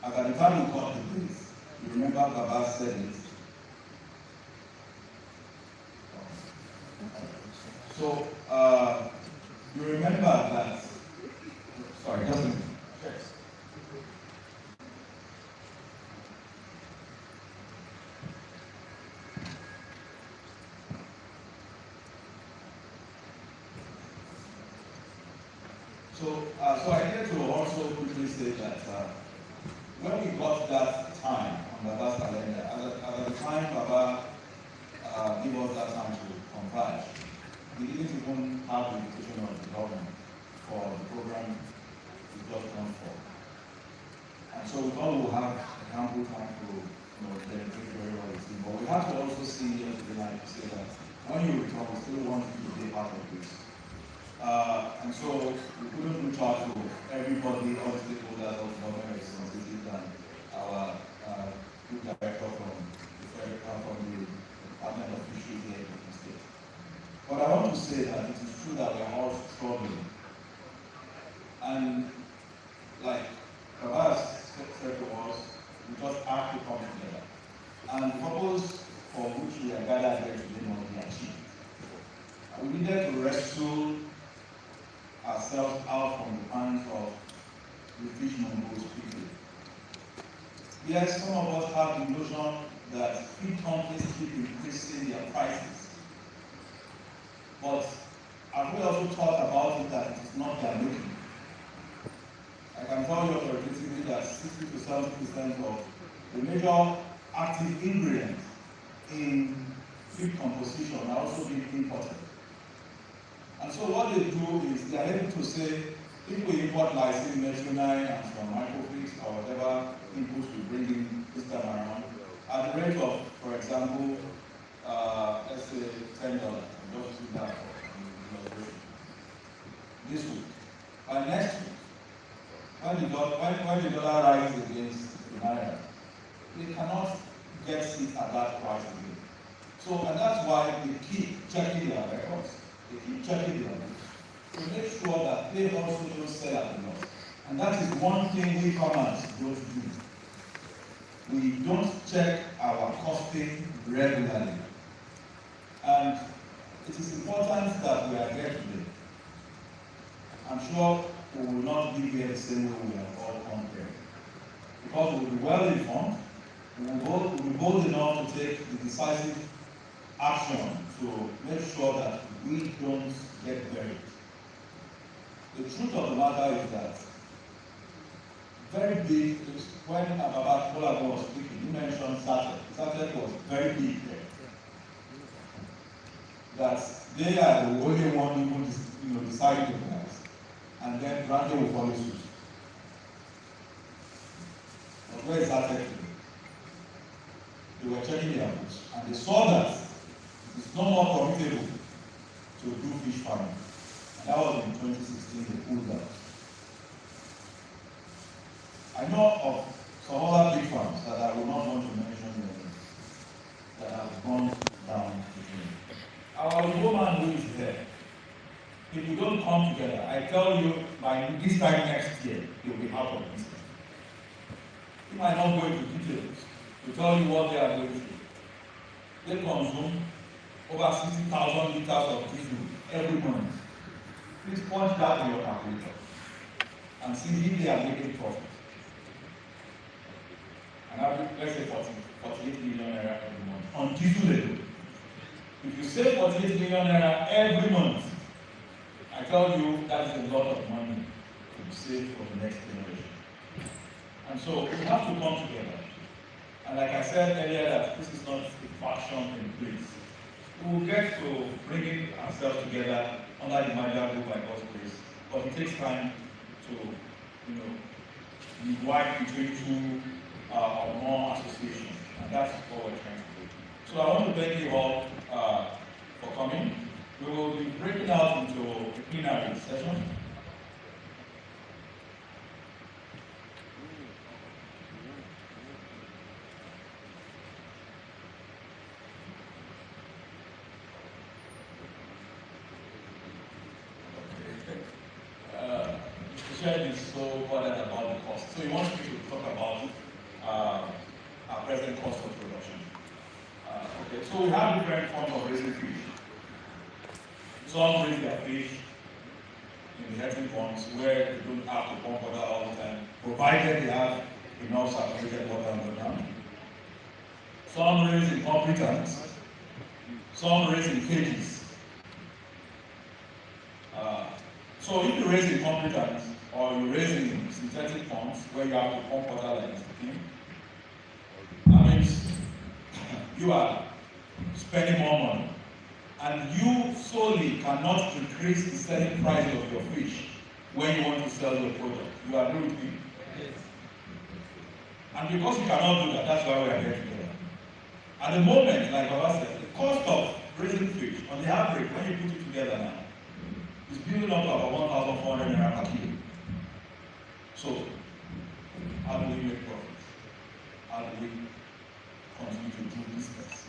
As at the time we got to this, you remember Baba said it. So, you remember that, sorry, just a minute. Yes. So I needed to also quickly say that when we got that time on Baba's calendar, at the time Baba gave us that time to converge, we didn't even have the invitation of the government for the program to just come for. And so we thought we'll have ample time to demonstrate very well the team. But we have to also see yesterday night to say that when you return, we still want you to be part of this. And so we couldn't reach out to everybody, all the stakeholders of government responsibilities and our group director from the Department of Fisheries here in the state. But I want to say that it is true that we are all struggling. And like Baba said to us, we just have to come together. And the purpose for which we are gathered here today must be achieved. We needed to rescue ourselves out from the hands of the fishermen who people. Yes, some of us have the notion that feed companies keep increasing their prices. But have we also thought about it that it is not their making? I can tell you authoritatively that 60 to 70% of the major active ingredients in feed composition are also being imported. And so what they do is they are able to say, if we import lysine, metronine, and some microfix or whatever inputs we bring in this time around, at the rate of, for example, let's say $10, just do that for illustration. This week. By next week, when the dollar rises against the naira, they cannot get it at that price again. So, and that's why they keep checking their records. They keep checking their books to make sure that they also don't sell at a loss. And that is one thing we farmers don't do. We don't check our costing regularly. And it is important that we are here today. I'm sure we will not be here the same way we have all come here. Because we will be well informed, we will be bold enough to take the decisive action to make sure that we don't get buried. The truth of the matter is that very big, when Baba Kolago was speaking, he mentioned SATEC. SATEC was very big there. That they are the only one who decided to organize, and then Granted will follow suit. But where is SATEC today? They were checking their books, and they saw that it's no more profitable to do fish farming. And that was in 2016, they pulled that. I know of some other big farms that I will not want to mention them, that have gone down the drain. Our woman who is there, if you don't come together, I tell you, by this time next year, you'll be out of business. You might not go into details to tell you what they are going through. They consume over 60,000 liters of diesel every month. Please punch that in your calculator and see if they are making profit. And let's say 48 million naira every month on diesel alone. If you save 48 million naira every month, I tell you that is a lot of money to be saved for the next generation. And so we have to come together. And like I said earlier, that this is not a faction in place. We will get to bringing ourselves together under the Maja group by God's grace. But it takes time to, be wide between two or more associations. And that's what we're trying to do. So I want to thank you all for coming. We will be breaking out into a plenary session. Mr. Chair is so bothered about the cost. So he wants me to talk about our present cost of production. Okay, so we have different forms of raising fish. Some raise their fish in the herting ponds where they don't have to pump water all the time, provided they have enough saturated water on the ground. Some raise in concrete tanks. Some raise in cages. So if you raise in concrete tanks or you raise in synthetic ponds where you have to pump water like this thing, that means you are spending more money. And you solely cannot increase the selling price of your fish when you want to sell your product. You agree with me? Yes. And because you cannot do that, that's why we are here together. At the moment, like Baba said, the cost of raising fish, on the average, when you put it together now, is building up to about 1,400 naira per kilo. So, how do we make profits? How do we continue to do business?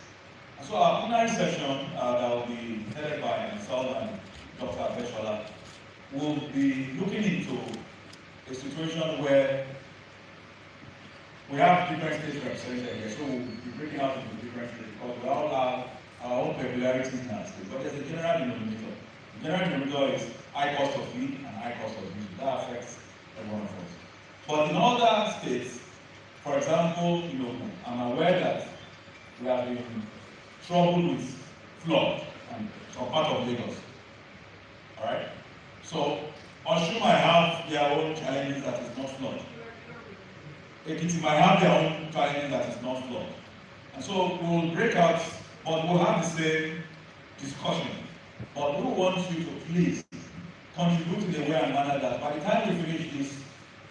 And so our plenary session that will be headed by myself and Dr. Abeshola will be looking into a situation where we have different states represented here. So we'll be breaking out into different states because we all have our own peculiarities in our state. But there's a general denominator. The general denominator is high cost of feed and high cost of use. That affects every one of us. But in other states, for example, I'm aware that we have been troubled with flood and some part of Lagos. Alright? So Osun might have their own challenges that is not flood. Ekiti might have their own challenges that is not flood. And so we will break out, but we'll have the same discussion. But we want you to please contribute in a way and manner that by the time we finish this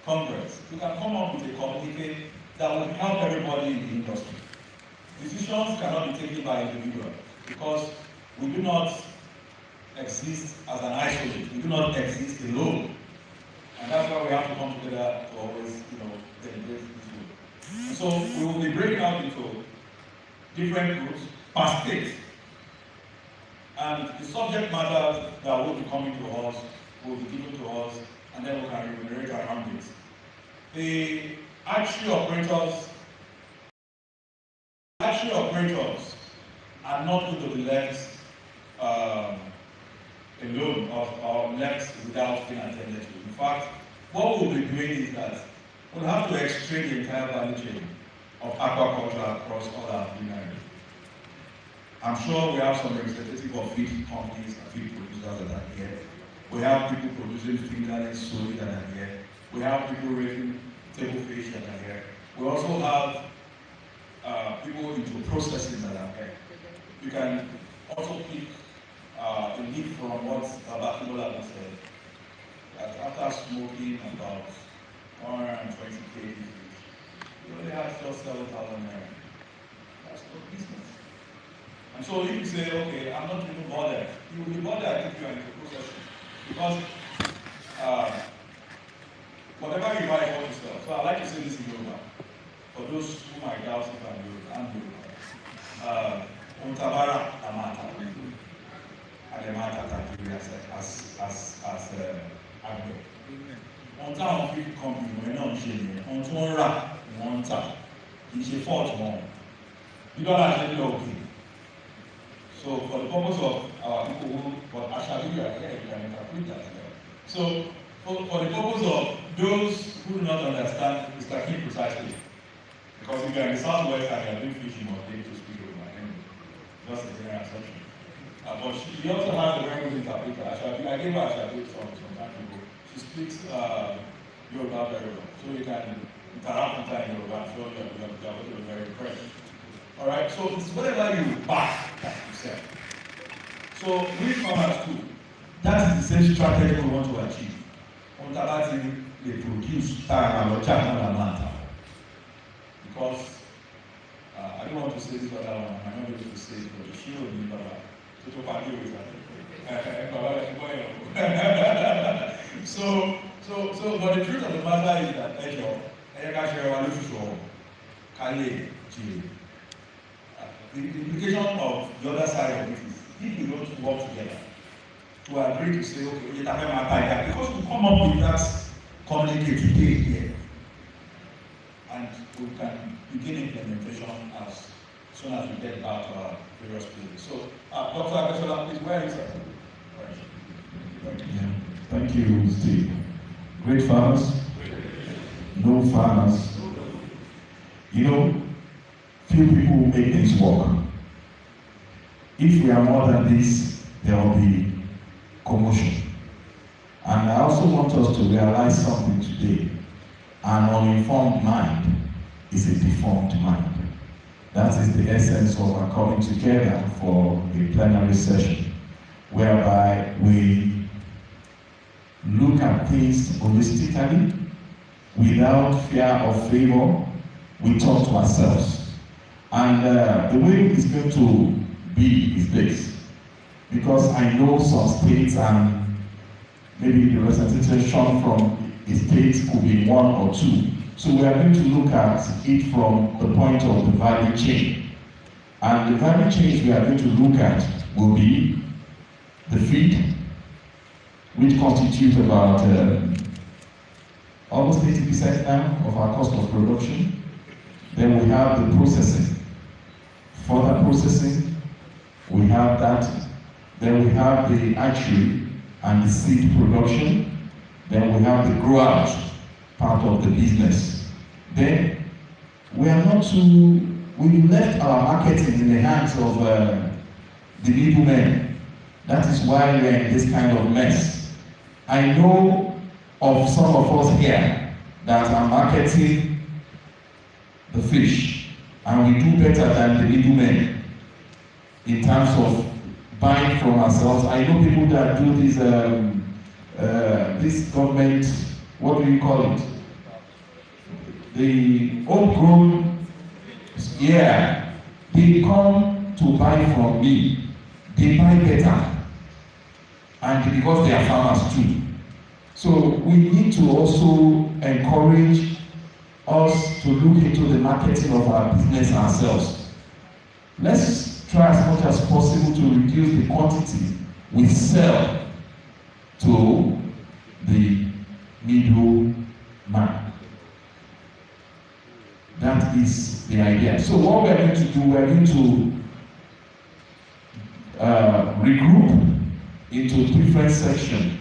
Congress, we can come up with a communique that will help everybody in the industry. Decisions cannot be taken by individuals because we do not exist as an isolate. We do not exist alone. And that's why we have to come together to always, deliberate this way. And so we will be breaking out into different groups per state. And the subject matter that will be coming to us will be given to us, and then we can remunerate around it. The archery operators are not going to be left alone or left without being attended to. In fact, what we'll be doing is that we'll have to exchange the entire value chain of aquaculture across all our plenary. I'm sure we have some representatives of feed companies and feed producers that are here. We have people producing fingerling soy that are here. We have people raising table fish that are here. We also have people into processing that are here. You can also pick a lead from what Babakimola has said. That after smoking about 120 kg, you only have just 7,000 naira. That's not business. And so if you say, okay, I'm not even bothered, you will be bothered if you are in the processing. Because whatever you buy, what you sell. So I like to say this in Yoruba. For those who might doubt if I'm Yoruba, Untabara Amata. Ademata Takiri as Agbe. Ohun táwọn fífi company wọn náà ń ṣe nìyẹn. Ohun tí wọ́n rà wọ́n ń tà. Kì í ṣe fault wọn. Bí dọ́là ṣe ń lọ òkè. So for the purpose of our people who, but actually you are here, you can interpret that well. So for the purpose of those who do not understand Mr. King precisely, because if you are in the southwest and you are doing fishing, you must be able to speak over anyway. Just a general assumption. But she also has a very good interpreter. I gave her Ashabi some time ago. She speaks Yoruba very well. So you can interact with her in Yoruba. I'm sure you're going to be very impressed. All right, so it's whatever you buy that you sell. So we farmers too, that is the same strategy we want to achieve. On Tabati, they produce time and China. Because I don't want to say this other one, I'm not able to say it, but the shield will be better. So, but the truth of the matter is that the implication of the other side of it is if we don't work together to agree to say, okay, because we come up with that communicate today here, and we can begin implementation as soon as we get back to our various places. So, Dr. Adesola, please, where is it? Yeah. Thank you, Steve. Great farmers, no farmers. You know, few people make things work. If we are more than this, there will be commotion. And I also want us to realize something today. An uninformed mind is a deformed mind. That is the essence of our coming together for a plenary session, whereby we look at things holistically, without fear or favor. We talk to ourselves. And the way it's going to be is this. Because I know some states and maybe the representation from a state could be one or two. So we are going to look at it from the point of the value chain. And the value chains we are going to look at will be the feed, which constitutes about almost 80% now of our cost of production. Then we have the processing. Further processing, we have that. Then we have the hatchery and the seed production. Then we have the grow out part of the business. Then we are not too, we left our marketing in the hands of the middlemen. That is why we are in this kind of mess. I know of some of us here that are marketing the fish, and we do better than the middlemen in terms of buying from ourselves. I know people that do this government, what do you call it? The homegrown, yeah, they come to buy from me. They buy better, and because they are farmers too. So we need to also encourage us to look into the marketing of our business ourselves. Let's try as much as possible to reduce the quantity we sell to the middle man. That is the idea. So what we're going to do, we're going to regroup into different sections.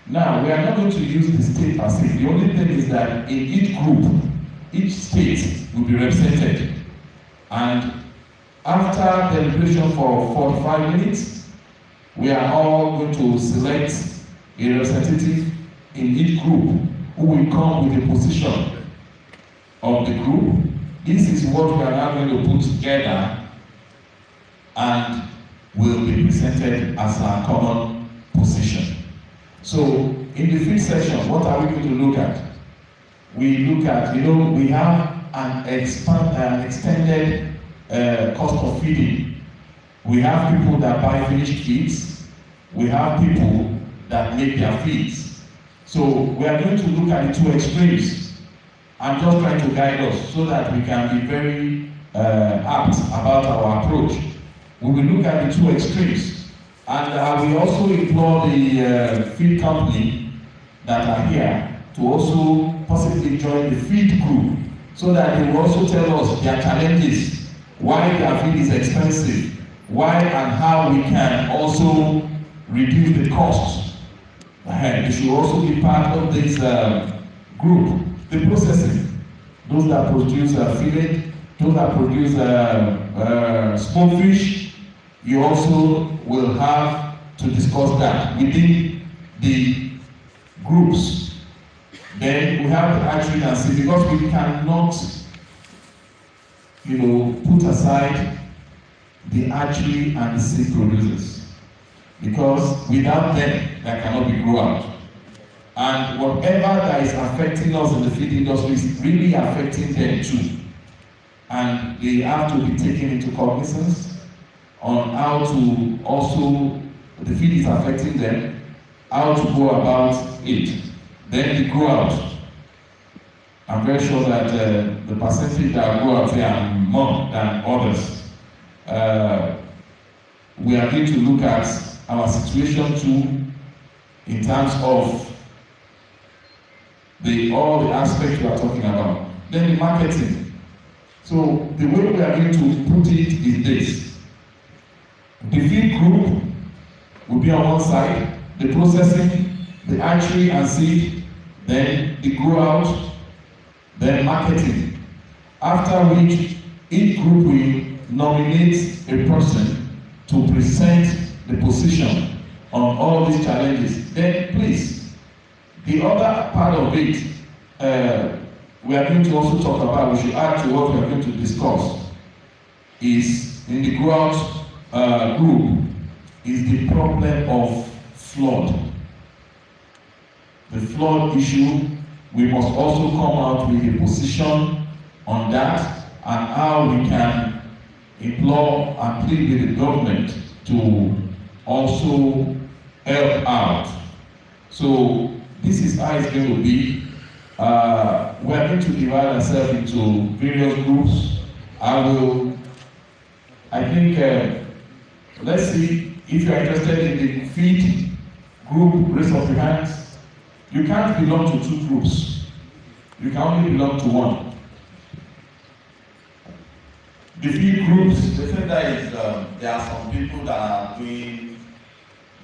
Now, we are not going to use the state per se. The only thing is that in each group, each state will be represented. And after deliberation for 45 minutes, we are all going to select a representative in each group who will come with a position of the group. This is what we are now going to put together and will be presented as our common position. So in the fifth section, what are we going to look at? We look at, we have an extended cost of feeding. We have people that buy finished feeds. We have people that make their feeds. So we are going to look at the two extremes. I'm just trying to guide us so that we can be very apt about our approach. We will look at the two extremes. And I will also implore the feed company that are here to also possibly join the feed group so that they will also tell us their challenges, why their feed is expensive, why and how we can also reduce the costs. They should also be part of this group. The processing, those that produce fillet, those that produce smoked fish, you also will have to discuss that within the groups. Then we have the hatchery and seed, because we cannot, put aside the hatchery and the seed producers, because without them, there cannot be growth. And whatever that is affecting us in the feed industry is really affecting them too. And they have to be taken into cognizance on how to also, the feed is affecting them, how to go about it. Then the growth. I'm very sure that the percentage that grow out there are more than others. We are going to look at our situation too in terms of all the aspects we are talking about. Then the marketing. So the way we are going to put it is this. The feed group will be on one side, the processing, the hatchery and seed, then the grow out, then marketing. After which each group will nominate a person to present the position on all these challenges. Then please, the other part of it, we are going to also talk about, we should add to what we are going to discuss, is in the growth group, is the problem of flood. The flood issue, we must also come out with a position on that and how we can implore and plead with the government to also help out. So this is how it's going to be. We are going to divide ourselves into various groups. Let's see if you are interested in the feed group, raise up your hands. You can't belong to two groups. You can only belong to one. The feed groups. The thing that is, there are some people that are doing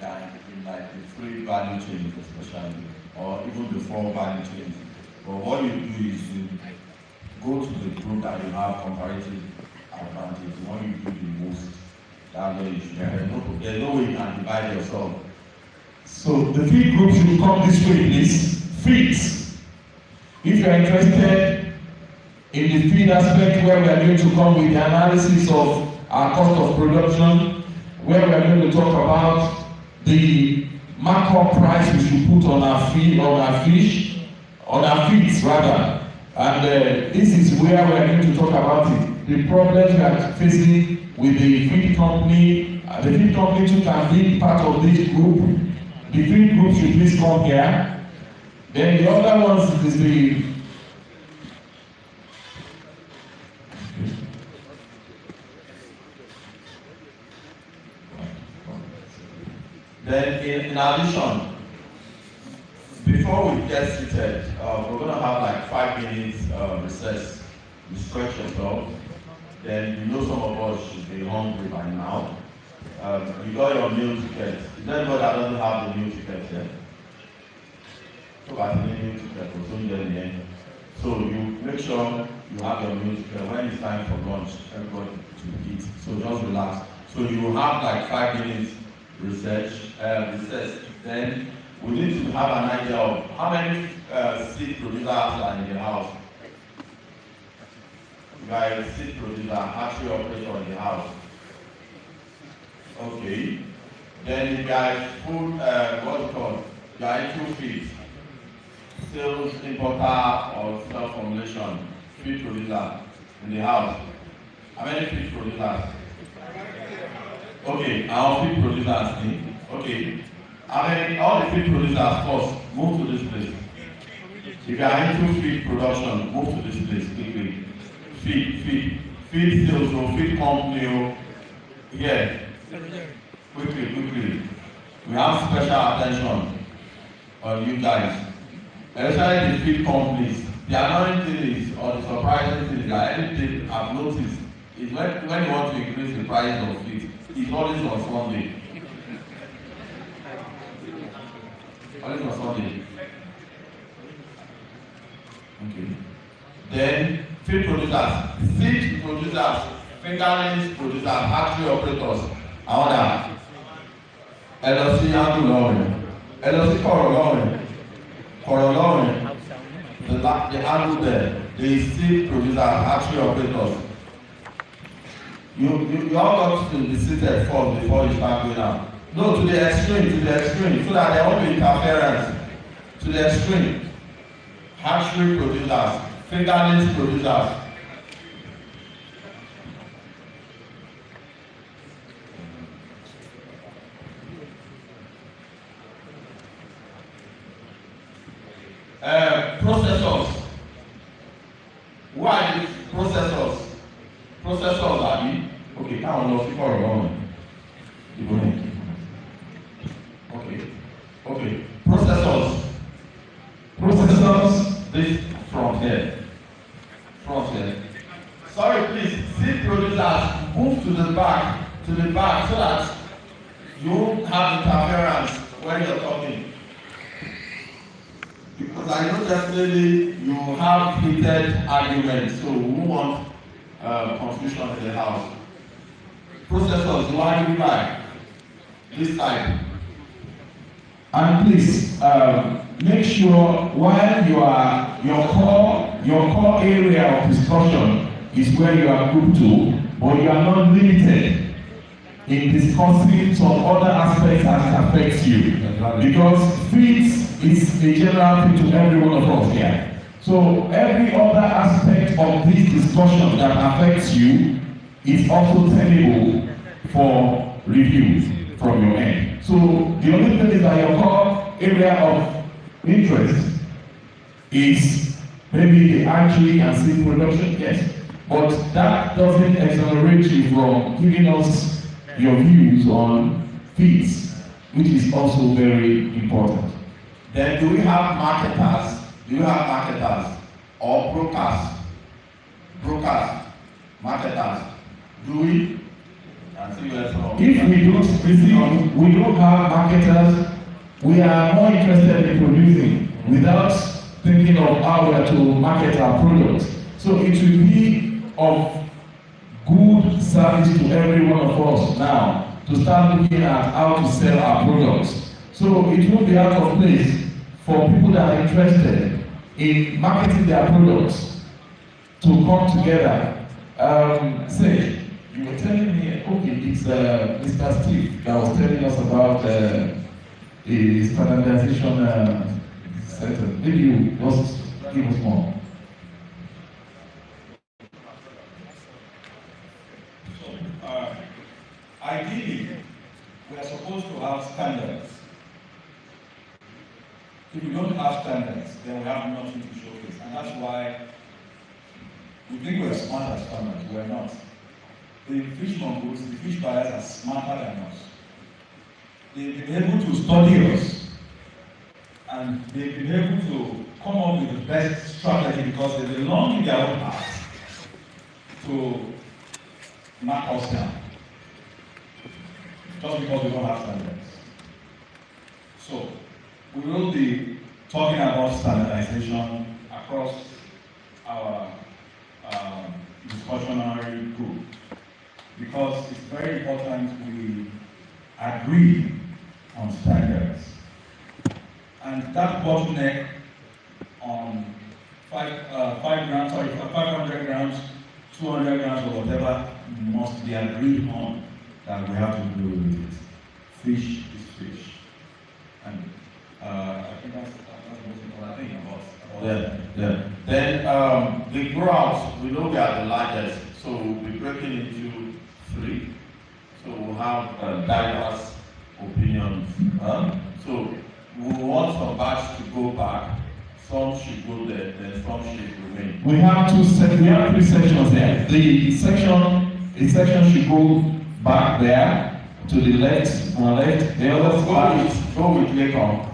that in like the free value chain, especially, or even the full value chain. But what you do is you go to the group that you have comparative advantage. The one you do the most, that's where you should. There's no way you can divide yourself. So the feed group should come this way, please. Feeds. If you are interested in the feed aspect, where we are going to come with the analysis of our cost of production, where we are going to talk about the markup price we should put on our feed, on our fish, on our feeds rather. And this is where we are going to talk about it. The problems we are facing with the feed company. The feed company too can be part of this group. The feed group should please come here. Then the other ones is the Then in addition, before we get seated, we're going to have like 5 minutes recess. You stretch yourself. Then you know some of us should be hungry by now. You got your meal ticket. Is there anybody that doesn't have the meal ticket yet? So you make sure you have your meal ticket. When it's time for lunch, everybody to eat. So just relax. So you will have like 5 minutes recess. Then we need to have an idea of how many seed producers are in the house. You are a seed producer, hatchery operator in the house. Okay. Then if you are full, what's it called? You are into feed. Sales importer or self-formulation, feed producer in the house. How many feed producers? Okay, our feed producers. Okay. How many? All the feed producers first move to this place. If you are into feed production, move to this place quickly. Feed sales or feed company. Yeah. Quickly. We have special attention on you guys. Especially the feed companies. The annoying thing is, or the surprising thing is that anything I've noticed is when you want to increase the price of feed, it's always on Sunday. Always on Sunday. Okay. Then feed producers, seed producers, fingerlings producers, hatchery operators, àwọn dà ẹ lọ sí handle lọ́rùn ẹ lọ sí kọ̀rọ̀ lọ́rùn the angle there, the seed producers, hatchery operators. You all got to be seated first before you start going out. No, to the extreme, so that there won't be interference. To the extreme. Hatchery producers, fingerlings producers. Processors. Who are these processors? Processors are the okay. Now I'm not for a moment. Okay. Processors. This from here. Sorry, please. Seed producers move to the back, so that you won't have interference when you're talking. Because I know definitely you have heated arguments, so we won't want confusion in the house. Processors, you are you by this side. And please make sure while your core area of discussion is where you are grouped to, but you are not limited in discussing some other aspects that affects you. Because feeds is a general thing to every one of us here. So every other aspect of this discussion that affects you is also tenable for review from your end. So the only thing is that your core area of interest is maybe the hatchery and seed production, yes. But that doesn't exonerate you from giving us your views on feeds, which is also very important. Then do we have marketers? Or brokers? Marketers. Do we? If we don't have marketers, we are more interested in producing without thinking of how we are to market our products. So it will be of good service to every one of us now to start looking at how to sell our products. So it won't be out of place for people that are interested in marketing their products to come together. Say, you were telling me, okay, it's Mr. Steve that was telling us about the standardization center. Maybe you just give us more. Ideally, we are supposed to have standards. If we don't have standards, then we have nothing to showcase. And that's why we think we're smart as farmers. We're not. The fish mongols, the fish buyers are smarter than us. They've been able to study us. And they've been able to come up with the best strategy because they belong in their own path to knock us down. Just because we don't have standards. So, we will be talking about standardization across our discussionary group because it's very important we agree on standards. And that bottleneck on 500 grams, 200 grams, or whatever must be agreed on that we have to do with it. Fish is fish. And I think that's the most important thing about Then the growers, we know we are the largest, so we'll be breaking into 3. So we'll have diverse opinions. So we want some batch to go back, some should go there, then some should remain. We have 3 sections there. The section should go back there to the left, on left. The other go with Lakon.